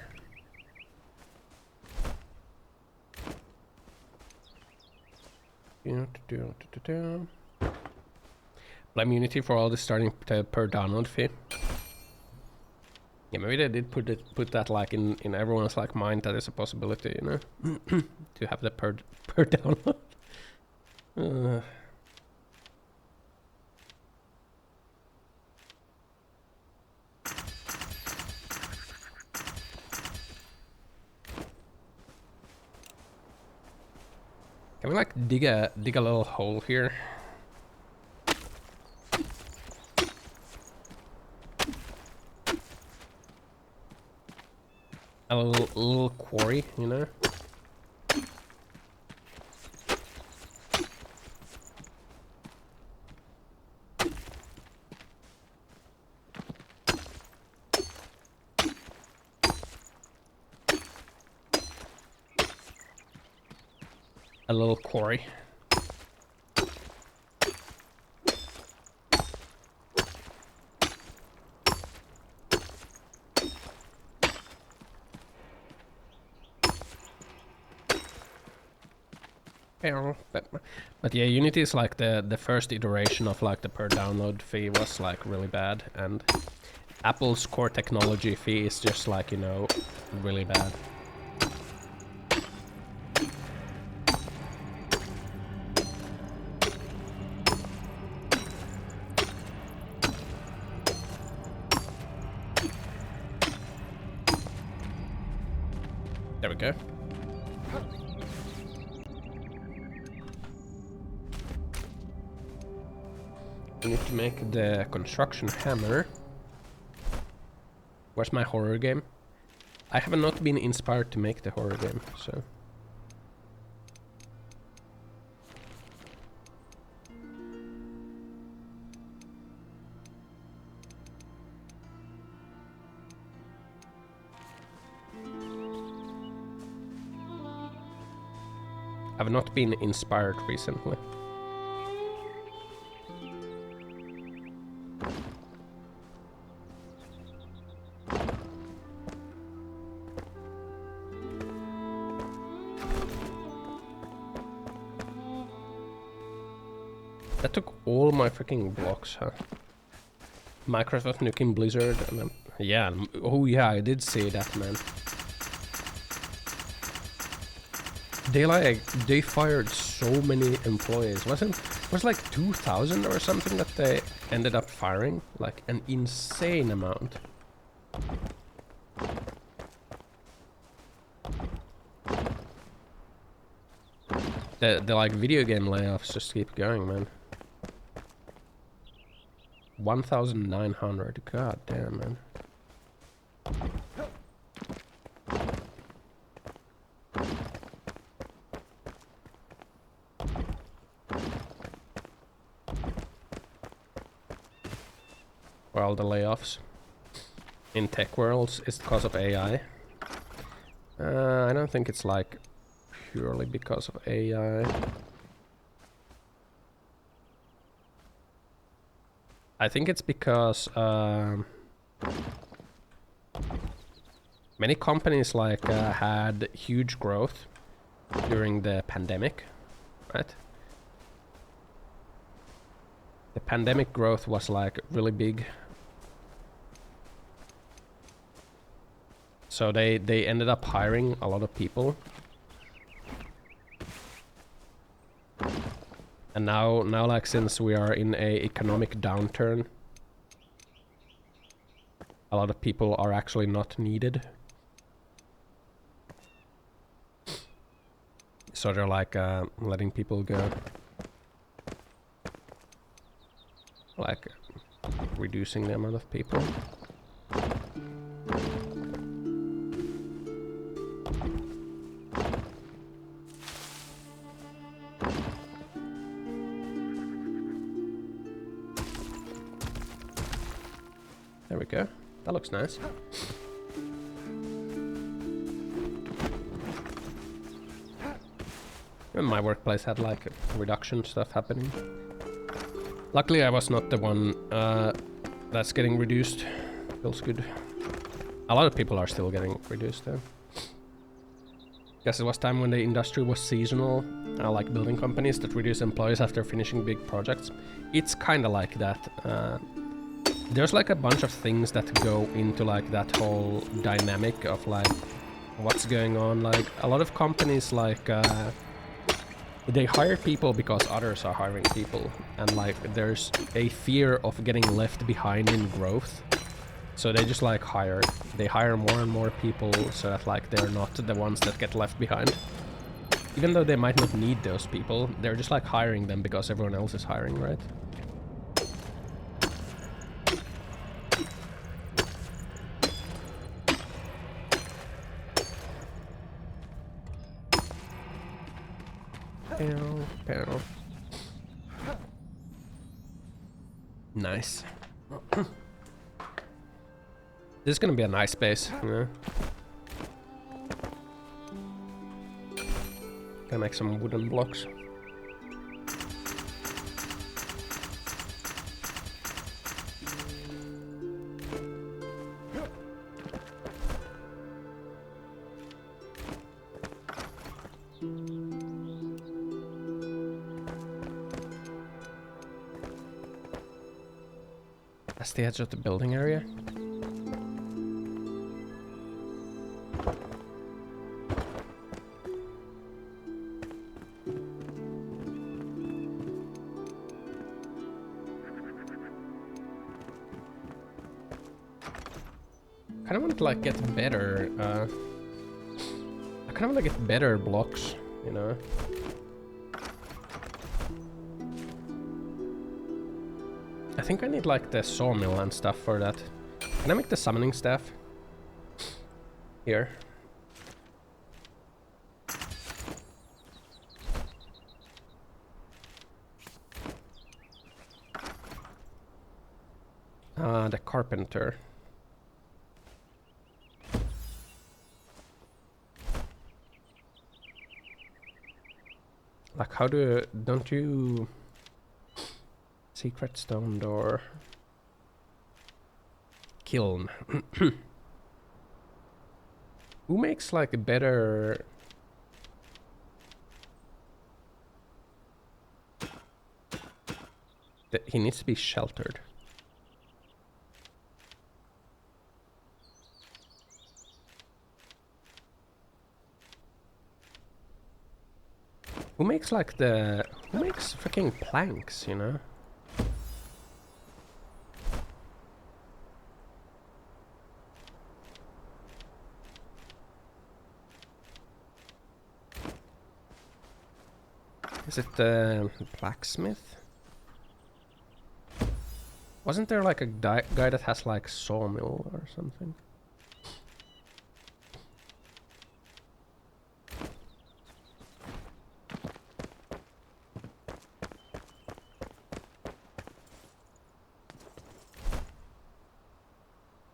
Blame Unity for all this starting per download fee. Yeah, maybe they did put that like in everyone's like mind that is a possibility, you know, to have the per download. Can we like dig a little hole here? A little quarry, you know? A little quarry. But yeah, Unity is like the first iteration of like the per download fee was like really bad, and Apple's core technology fee is just like, you know, really bad. There we go. I need to make the construction hammer. Where's my horror game? I have not been inspired to make the horror game, so... I've not been inspired recently. That took all my freaking blocks, huh? Microsoft nuking Blizzard, and then, yeah, oh yeah, I did say that, man. They fired so many employees. Was like 2,000 or something that they ended up firing? Like an insane amount. The like video game layoffs just keep going, man. 1,900. God damn, man. Well, the layoffs in tech worlds is because of AI. I don't think it's like purely because of AI. I think it's because many companies like had huge growth during the pandemic, right? The pandemic growth was like really big. So they ended up hiring a lot of people. And now like since we are in a economic downturn, a lot of people are actually not needed. So they're like letting people go. Like reducing the amount of people. There we go. That looks nice. My workplace had like reduction stuff happening. Luckily, I was not the one that's getting reduced. Feels good. A lot of people are still getting reduced though. Guess it was time when the industry was seasonal, like building companies that reduce employees after finishing big projects. It's kind of like that. There's like a bunch of things that go into like that whole dynamic of like what's going on. Like a lot of companies like they hire people because others are hiring people, and like there's a fear of getting left behind in growth. So they just like they hire more and more people so that like they're not the ones that get left behind. Even though they might not need those people, they're just like hiring them because everyone else is hiring, right? Pew. Nice. This is gonna be a nice base, yeah. Gonna make some wooden blocks. That's the edge of the building area. I kind of want to like get better, I kind of want to get better blocks, you know? I think I need like the sawmill and stuff for that. Can I make the summoning staff? Here. The carpenter. Like how don't you... Secret stone door. Kiln. Who makes like a better... He needs to be sheltered. Who makes like the... Who makes freaking planks, you know? Is it the blacksmith? Wasn't there like a guy that has like sawmill or something?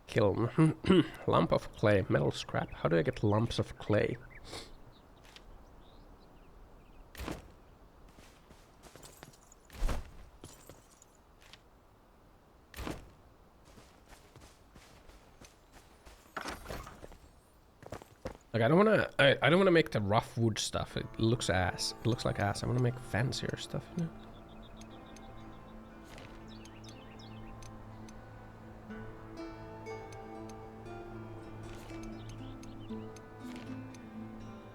Kiln. Lump of clay, metal scrap. How do I get lumps of clay? Like I don't wanna make the rough wood stuff. It looks ass. It looks like ass. I wanna make fancier stuff, you know?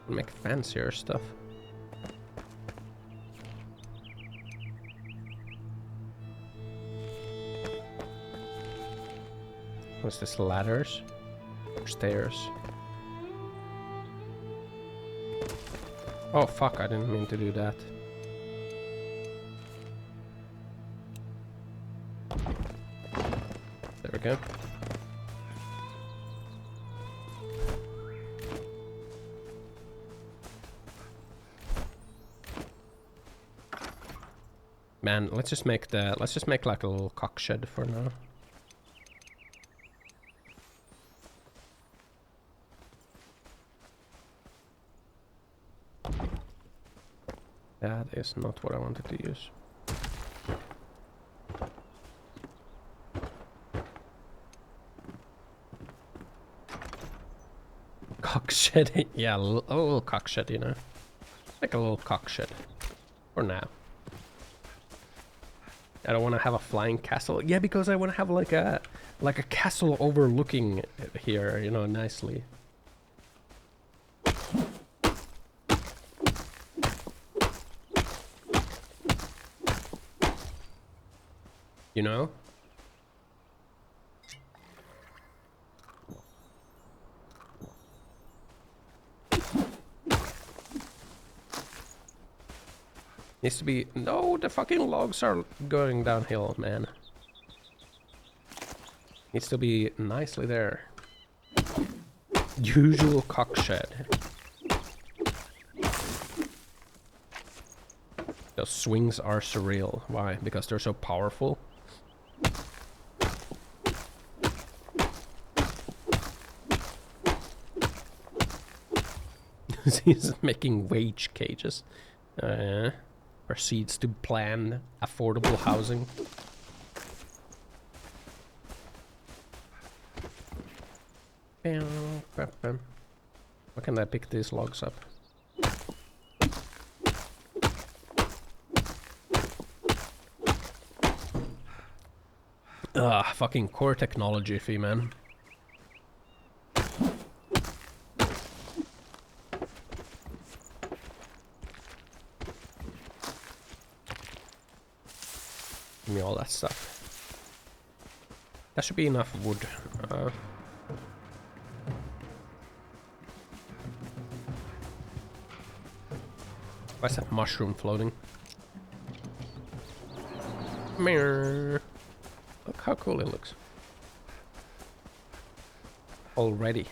Make fancier stuff. What's this? Ladders or stairs? Oh fuck, I didn't mean to do that. There we go. Man, let's just make like a little cock shed for now. That is not what I wanted to use. cock shed. Yeah, a little cock shed, you know. Like a little cock shed. For now. I don't want to have a flying castle. Yeah, because I want to have like a castle overlooking here, you know, nicely. You know? Needs to be... No, the fucking logs are going downhill, man. Needs to be nicely there. Usual cock shed. Those swings are surreal. Why? Because they're so powerful. He's making wage cages. Proceeds to plan affordable housing. Why can't I pick these logs up? Fucking core technology fee, man. Give me all that stuff. That should be enough wood. Why is that mushroom floating? Mirror. Look how cool it looks. Already.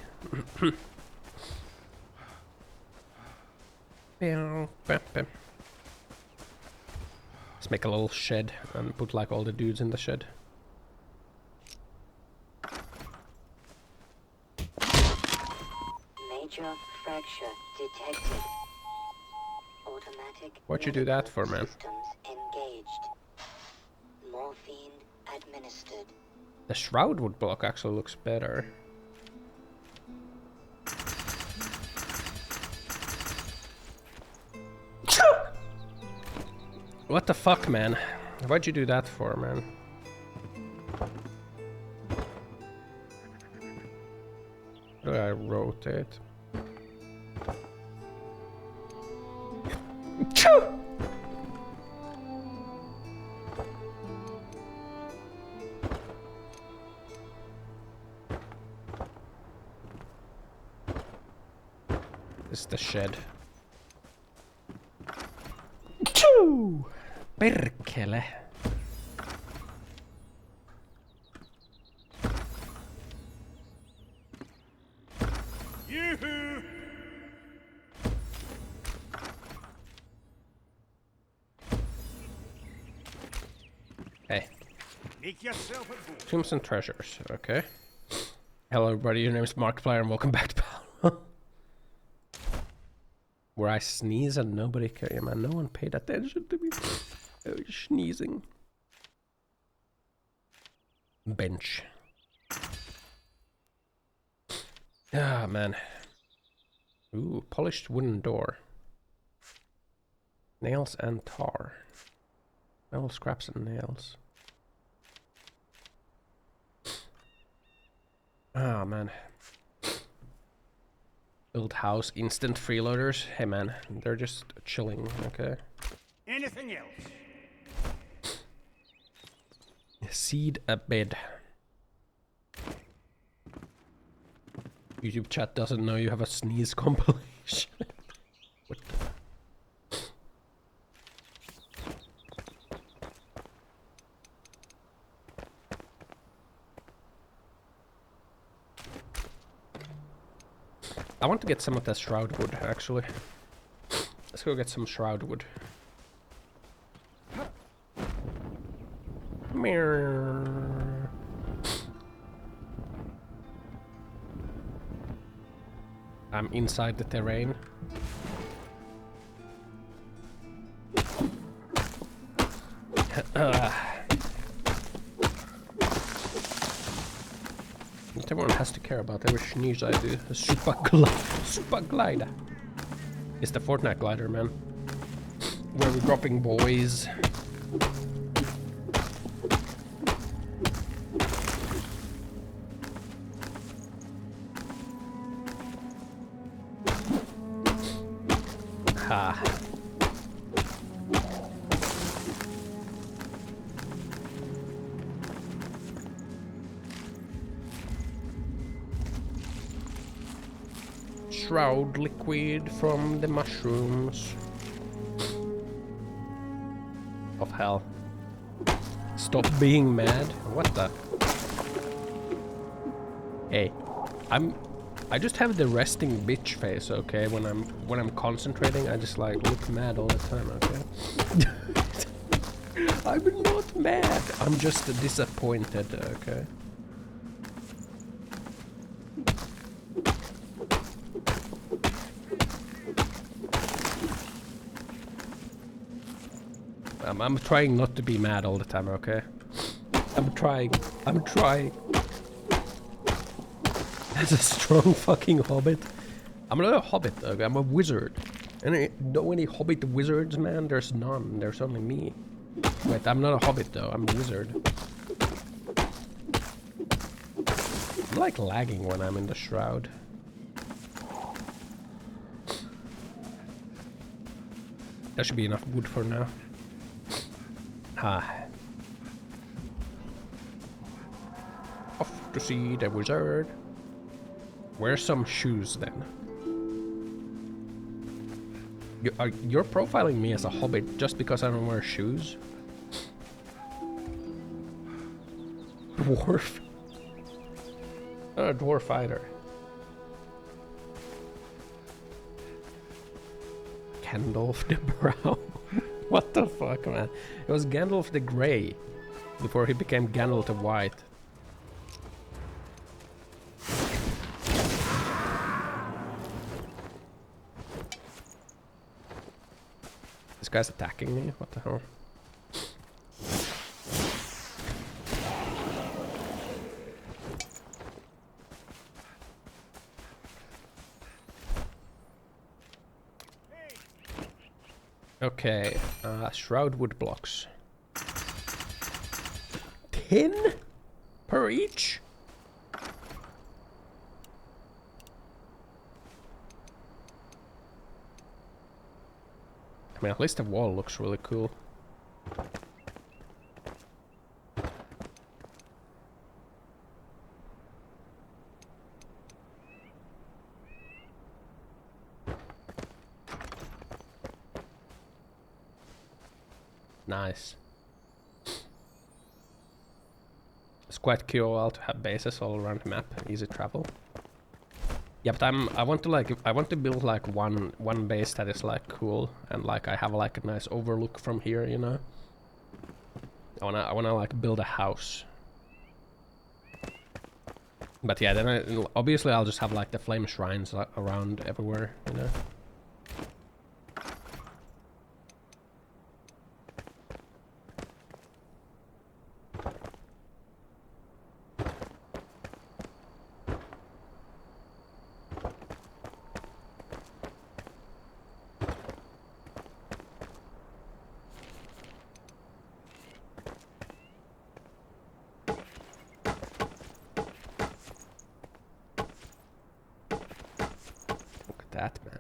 Let's make a little shed and put like all the dudes in the shed. Major fracture detected. Automatic. What'd you do that for, man? Systems engaged. Morphine administered. The shroud wood block actually looks better. What the fuck, man? Why'd you do that for, man? How do I rotate? This is the shed. Choo! Perkele. Yoo-hoo! Hey. Make yourself at home. Tombs and treasures, okay. Hello everybody, your name is Markiplier and welcome back to Paolo. Where I sneeze and nobody cares. Yeah, man, no one paid attention to me. I was sneezing. Bench. Ah, man. Ooh, polished wooden door. Nails and tar. Metal scraps and nails. Ah, man. Build house, instant freeloaders. Hey, man, they're just chilling, okay? Anything else? Seed a bed. YouTube chat doesn't know you have a sneeze compilation. What the? I want to get some of that shroud wood, actually. Let's go get some shroud wood. Mirror. I'm inside the terrain. Everyone has has to care about every sneeze I do. A super glider. It's the Fortnite glider, man. Where we're dropping boys. Ha. Shroud liquid from the mushrooms of hell. Stop being mad. What the? Hey, I just have the resting bitch face, okay? When I'm concentrating, I just like look mad all the time, okay? I'm not mad. I'm just disappointed, okay? I'm trying not to be mad all the time, okay? I'm trying. That's a strong fucking hobbit. I'm not a hobbit, okay? I'm a wizard. And know any hobbit wizards, man? There's none. There's only me. Wait, I'm not a hobbit though. I'm a wizard. I'm like lagging when I'm in the shroud. That should be enough wood for now. Ah. Off to see the wizard. Wear some shoes then. You're profiling me as a hobbit just because I don't wear shoes? Dwarf? Not a dwarf either. Gandalf the Brown. What the fuck, man? It was Gandalf the Grey before he became Gandalf the White. This guy's attacking me? What the hell? Okay, shroud wood blocks. 10 per each? I mean, at least the wall looks really cool. Nice. It's quite cool to have bases all around the map, easy travel. Yeah, but I want to build like one base that is like cool and like I have like a nice overlook from here, you know. I wanna like build a house. But yeah, then obviously I'll just have like the flame shrines around everywhere, you know. That man,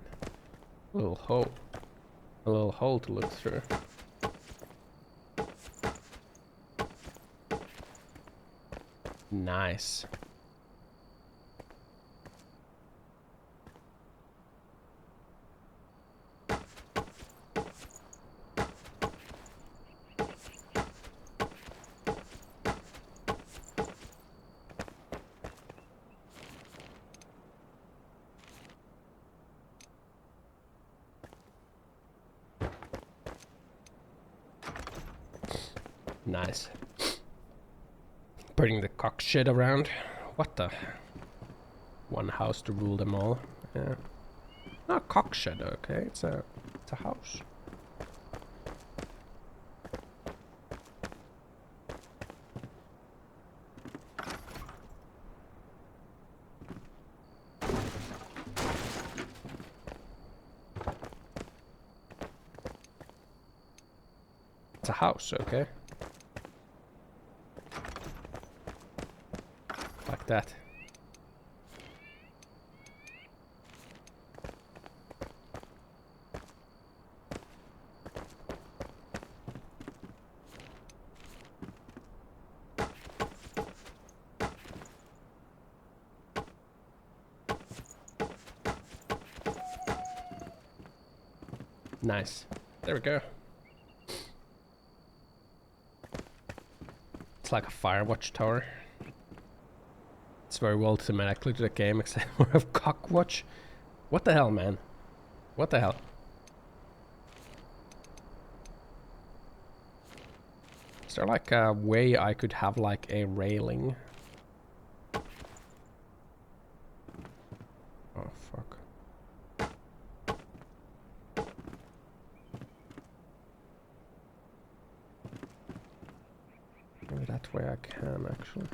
a little hole to look through. Nice. Nice. Putting the cock shit around. What the? One house to rule them all. Yeah. Not a cock shed, okay? It's a house. It's a house, okay? Like that. Nice. There we go. It's like a Firewatch tower. It's very well thematically to the game, except for a cockwatch. What the hell, man? What the hell? Is there like a way I could have like a railing? Oh, fuck. Maybe that way I can, actually.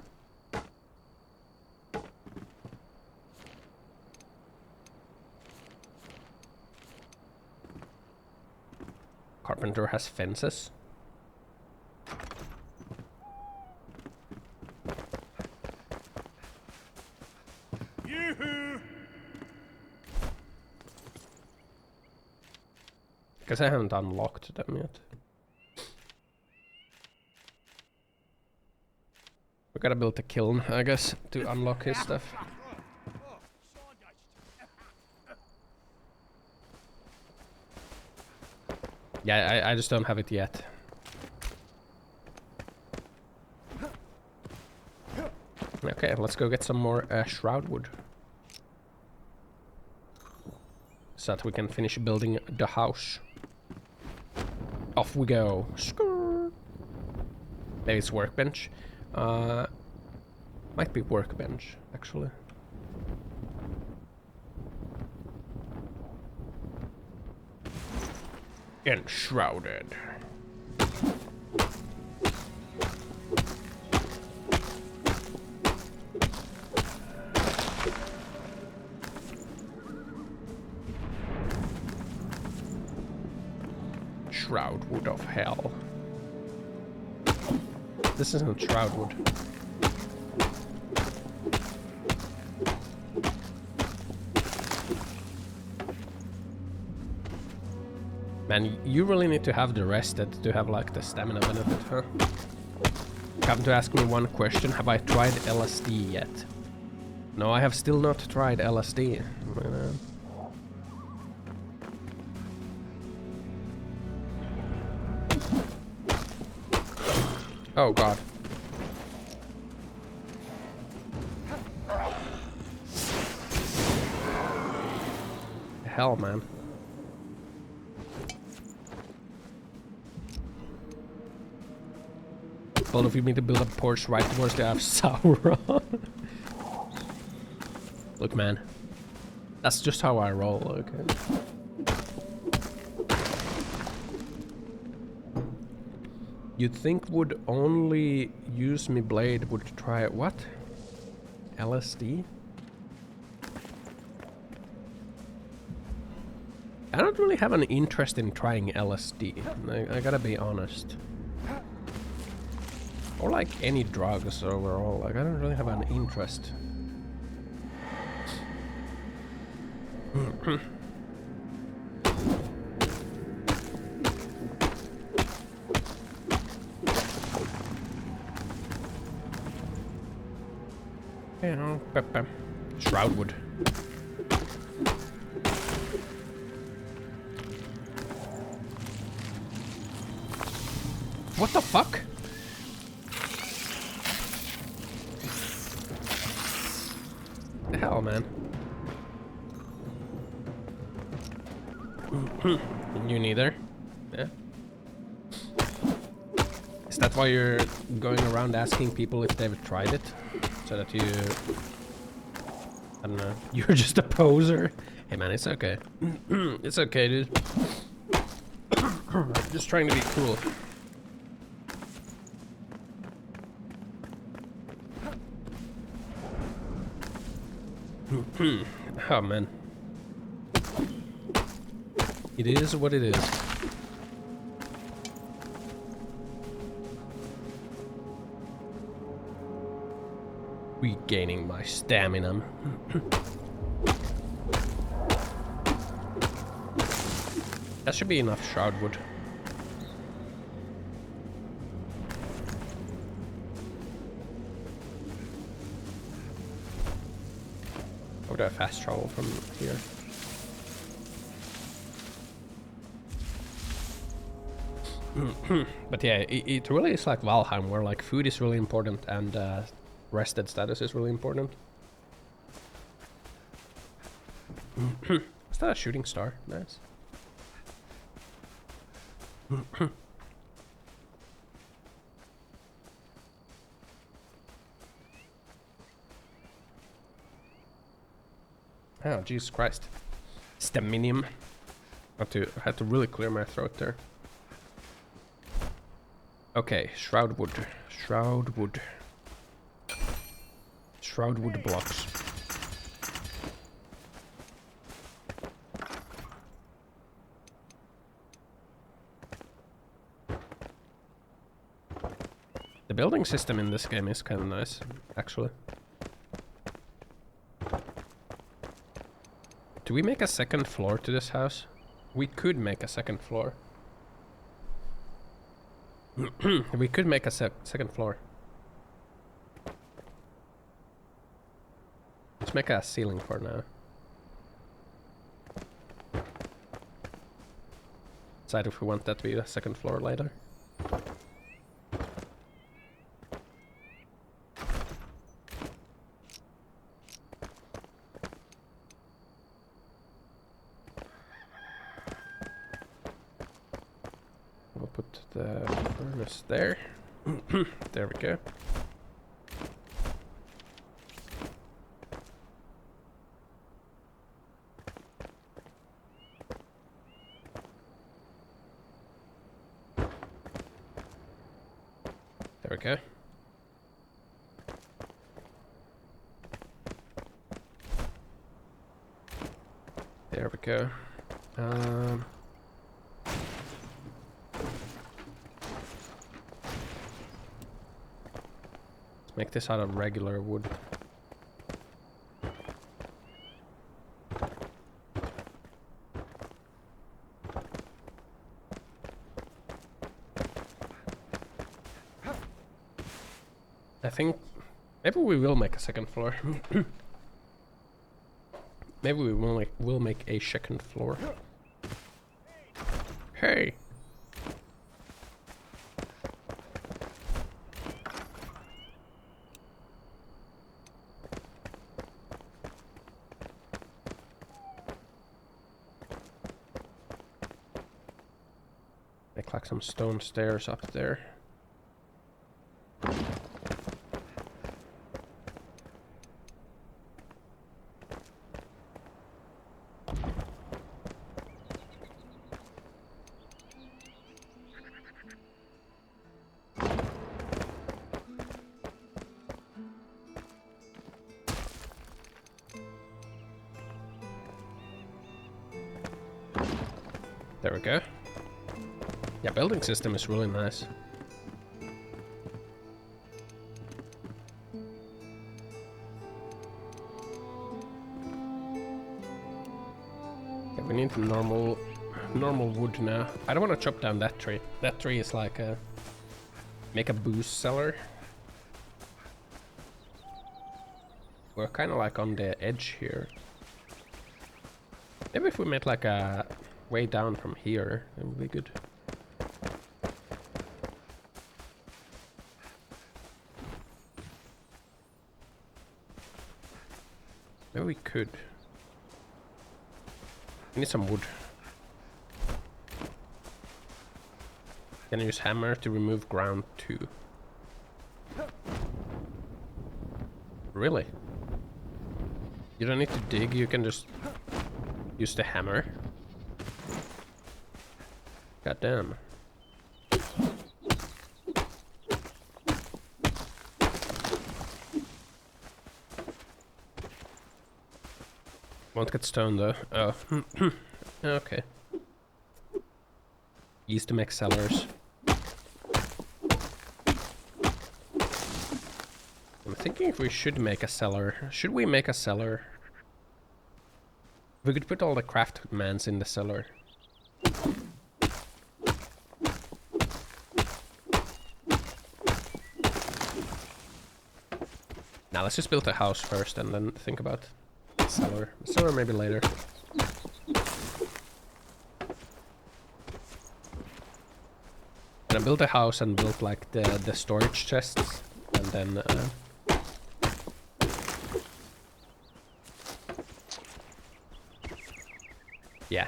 Carpenter has fences. Yoo-hoo! Guess I haven't unlocked them yet. We gotta build a kiln, I guess, to unlock his stuff. Yeah, I just don't have it yet. Okay, let's go get some more shroud wood. So that we can finish building the house. Off we go. Skrrr. Maybe it's workbench. Might be workbench, actually. Enshrouded. Shroud wood of hell. This isn't shroud wood. Man, you really need to have the rested to have like the stamina benefit, huh? Come to ask me one question. Have I tried LSD yet? No, I have still not tried LSD. Oh god. Hell, man. Both of you need to build a porch right towards the Sauron. Look, man. That's just how I roll, okay? You'd think would only use me blade would try it. What? LSD? I don't really have an interest in trying LSD. I gotta be honest. Or like any drugs overall. Like I don't really have an interest. Shroud wood. What the fuck? The hell, man? You neither? Yeah. Is that why you're going around asking people if they've tried it? So that you... I don't know. You're just a poser? Hey man, it's okay. It's okay, dude. Just trying to be cool. Oh man. It is what it is. Regaining my stamina. That should be enough shroud wood. Or do I fast travel from here? But yeah, it really is like Valheim, where like food is really important and rested status is really important. Is that a shooting star? Nice. Oh, Jesus Christ. Staminium. I had to really clear my throat there. Okay, shroud wood. Shroud wood. Shroud wood blocks. The building system in this game is kind of nice, actually. Do we make a second floor to this house? We could make a second floor. We could make a second floor. Let's make a ceiling for now. Decide if we want that to be a second floor later. We'll put the furnace there. There we go. There we go. There we go. Let's make this out of regular wood. I think maybe we will make a second floor. Maybe we will make a second floor. Hey! Make like some stone stairs up there. There we go. Yeah, building system is really nice. Yeah, we need normal wood now. I don't want to chop down that tree. That tree is like a make a boost cellar. We're kind of like on the edge here. Maybe if we made like a way down from here, it would be good. Maybe we could. We need some wood. Can I use hammer to remove ground too? Really? You don't need to dig, you can just use the hammer. God damn. Won't get stone though. Oh. Okay. Used to make cellars. I'm thinking if we should make a cellar. Should we make a cellar? We could put all the craftmans in the cellar. Now let's just build a house first and then think about the cellar. Cellar maybe later. And I built a house and built like the storage chests, and then yeah.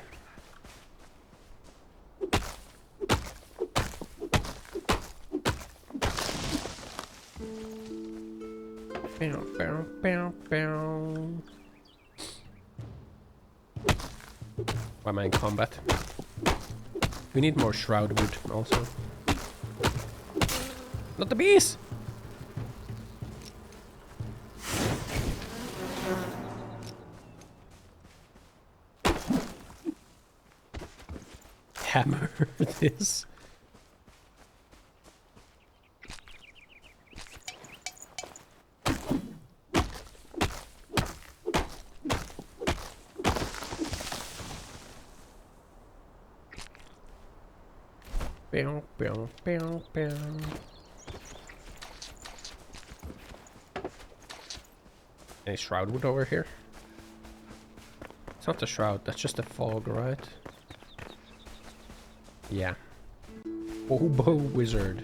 Bow, bow, bow, bow. Why am I in combat? We need more shroud wood also. Not the bees! Hammer this. Bow, bow, bow, bow. Any shroud wood over here? It's not the shroud, that's just a fog, right? Yeah. Oboe wizard.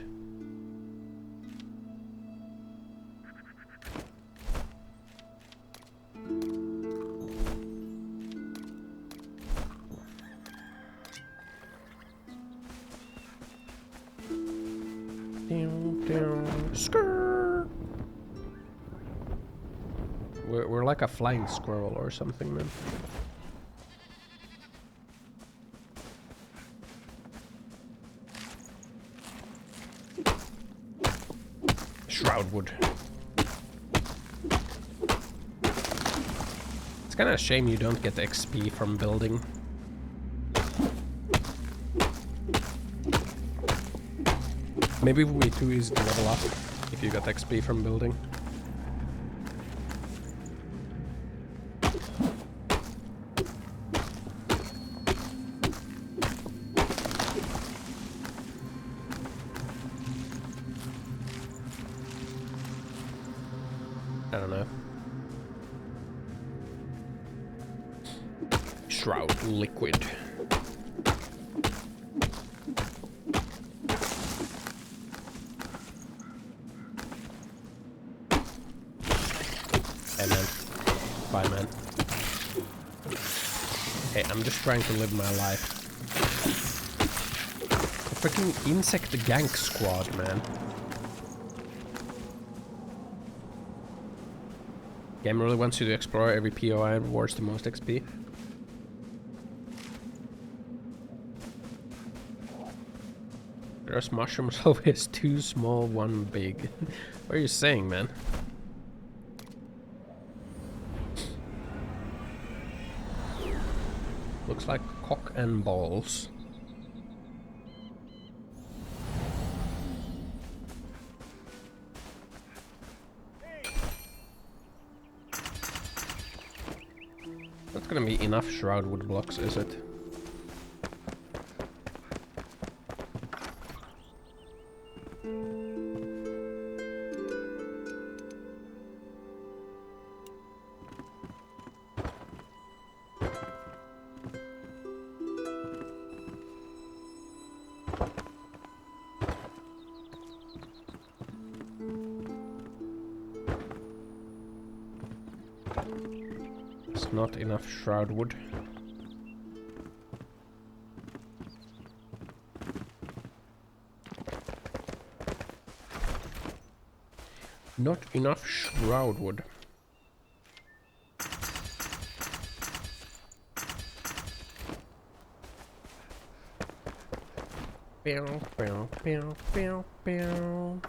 Skrrr. We're like a flying squirrel or something, man. Shroud wood. It's kinda a shame you don't get XP from building. Maybe it would be too easy to level up if you got XP from building. I don't know. Shroud liquid. Hey man. Bye man. Hey, I'm just trying to live my life. A freaking insect gank squad, man. Game really wants you to explore every POI and rewards the most XP. There's mushrooms always two small, one big. What are you saying, man? Looks like cock and balls. That's gonna be enough shroud wood blocks, is it? Not enough shroud wood. Not enough shroud wood. Bow, bow, bow, bow, bow.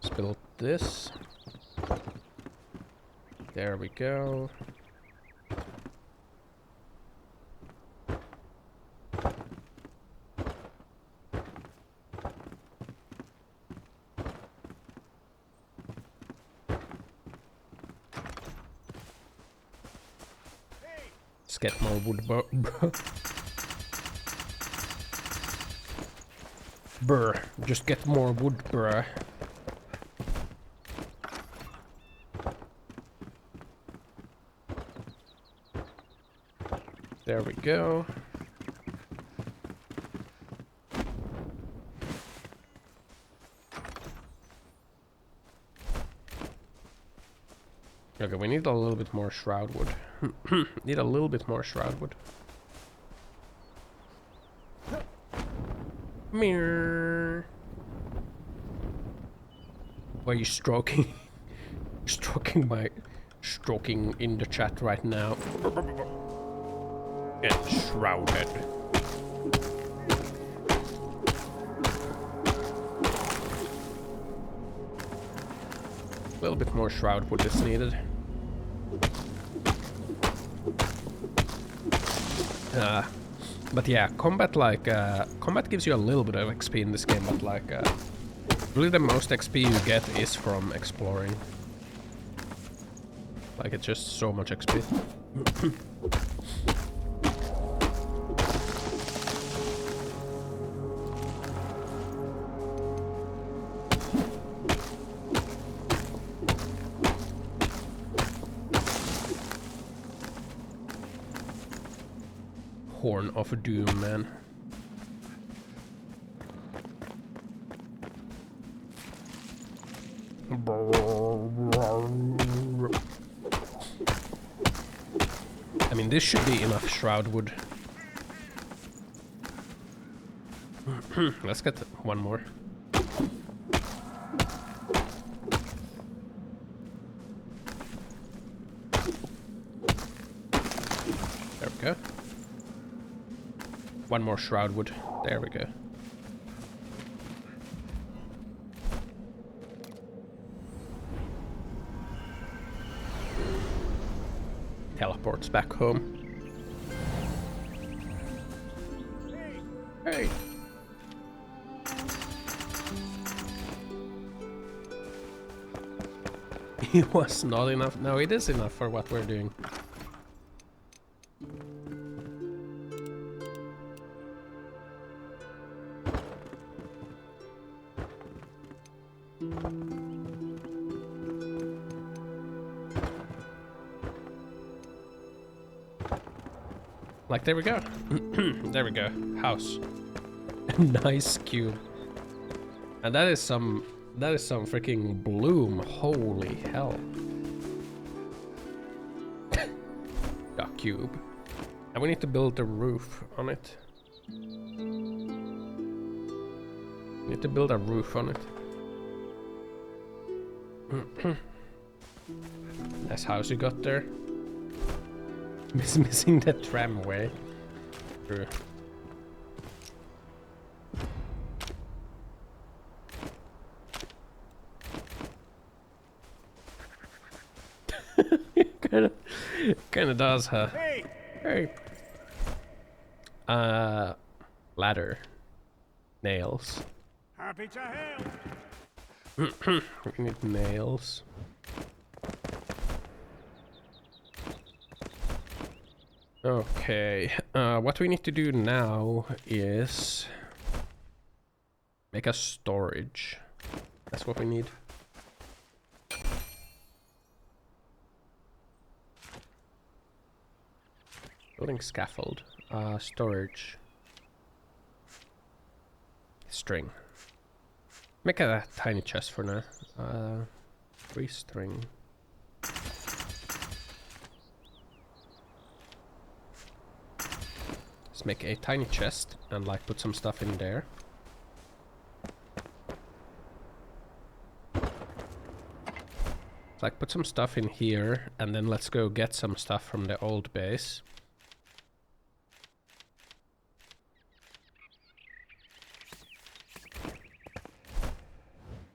Spill this. There we go. Let's get more wood, Brr. Just get more wood, bruh. There we go. Okay, we need a little bit more shroud wood. Need a little bit more shroud wood. Mirror. Why are you stroking? Stroking in the chat right now. Get shrouded. A little bit more shroud wood is needed. But yeah, combat gives you a little bit of XP in this game, but like really the most XP you get is from exploring. Like it's just so much XP. Horn of Doom, man. I mean, this should be enough shroud wood. Let's get one more. There we go. One more shroud wood. There we go. Teleports back home. Hey! It was not enough. No, it is enough for what we're doing. Like, there we go. There we go. House. Nice cube. And that is some freaking bloom. Holy hell. A cube. And we need to build a roof on it. We need to build a roof on it. Nice house you got there. Missing the tramway. True. Kinda does, huh? Hey! Hey. Ladder. Nails. Happy to help! We need nails. Okay, what we need to do now is make a storage. That's what we need. Building scaffold. Storage. String. Make a tiny chest for now. 3 string. Let's make a tiny chest and like put some stuff in there. Like put some stuff in here and then let's go get some stuff from the old base.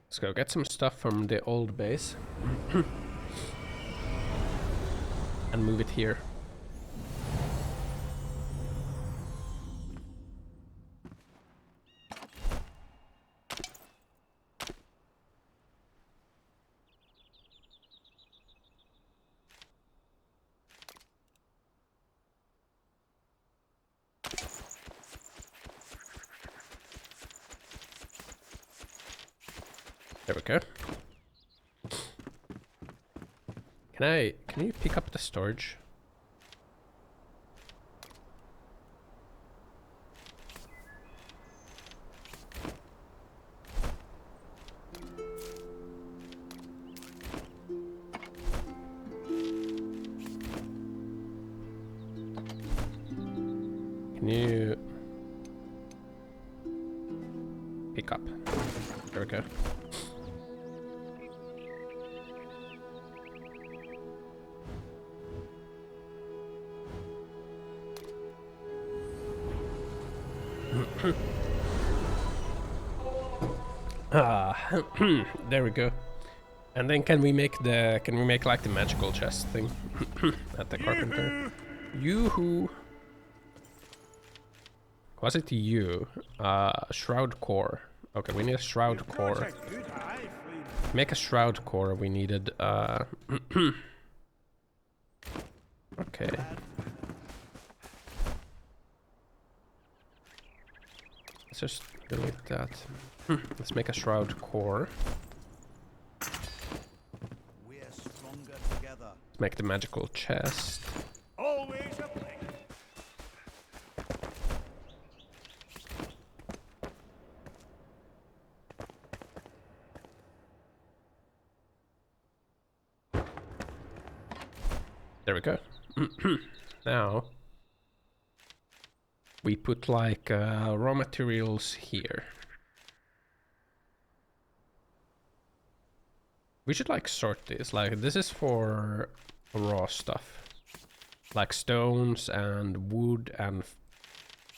Let's go get some stuff from the old base and move it here. There we go. Can you pick up the storage? Can you pick up? There we go. There we go. And then can we make like the magical chest thing at the carpenter? Yoo-hoo! Was it you? Shroud core. Okay, we need a shroud core. To make a shroud core we needed okay. Let's just delete that. Let's make a shroud core. We're stronger together. Let's make the magical chest. Always a pleasure. There we go. Now we put like raw materials here. We should like sort this. Like this is for raw stuff, like stones and wood and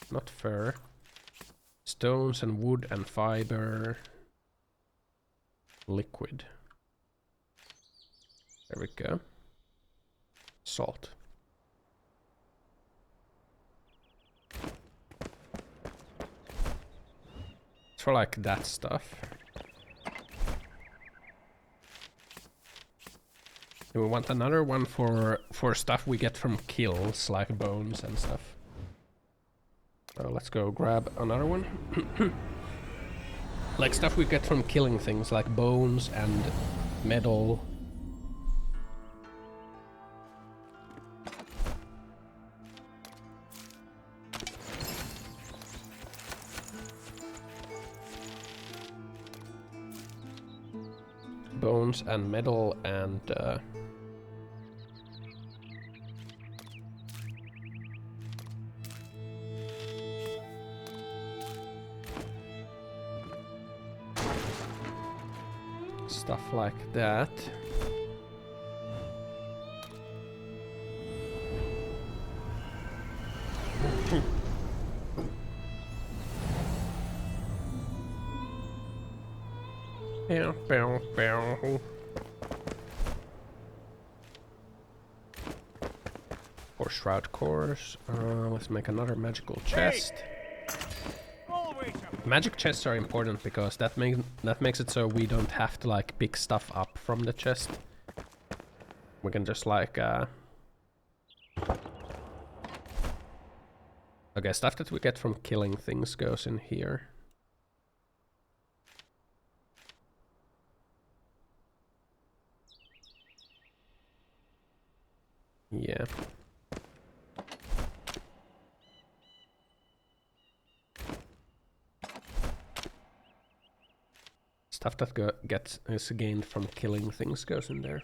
not fur. Stones and wood and fiber. Liquid. There we go. Salt. It's for like that stuff. And we want another one for stuff we get from kills, like bones and stuff. Let's go grab another one. Like stuff we get from killing things, like bones and metal. Bones and metal and stuff like that. For shroud cores, let's make another magical chest. Magic chests are important because that makes it so we don't have to like pick stuff up from the chest. We can just like okay, stuff that we get from killing things goes in here. Yeah. Stuff that is gained from killing things goes in there.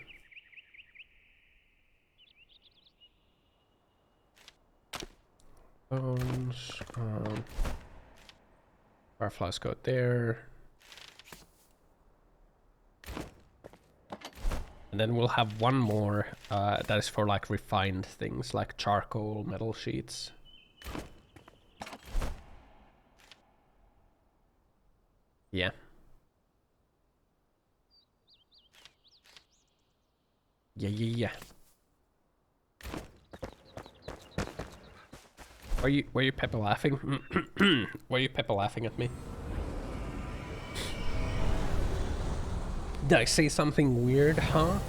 Bones. Fireflies go there. And then we'll have one more that is for like refined things, like charcoal, metal sheets. Yeah. Yeah. Were you Pepper laughing? Were you Pepper laughing at me? Did I say something weird, huh?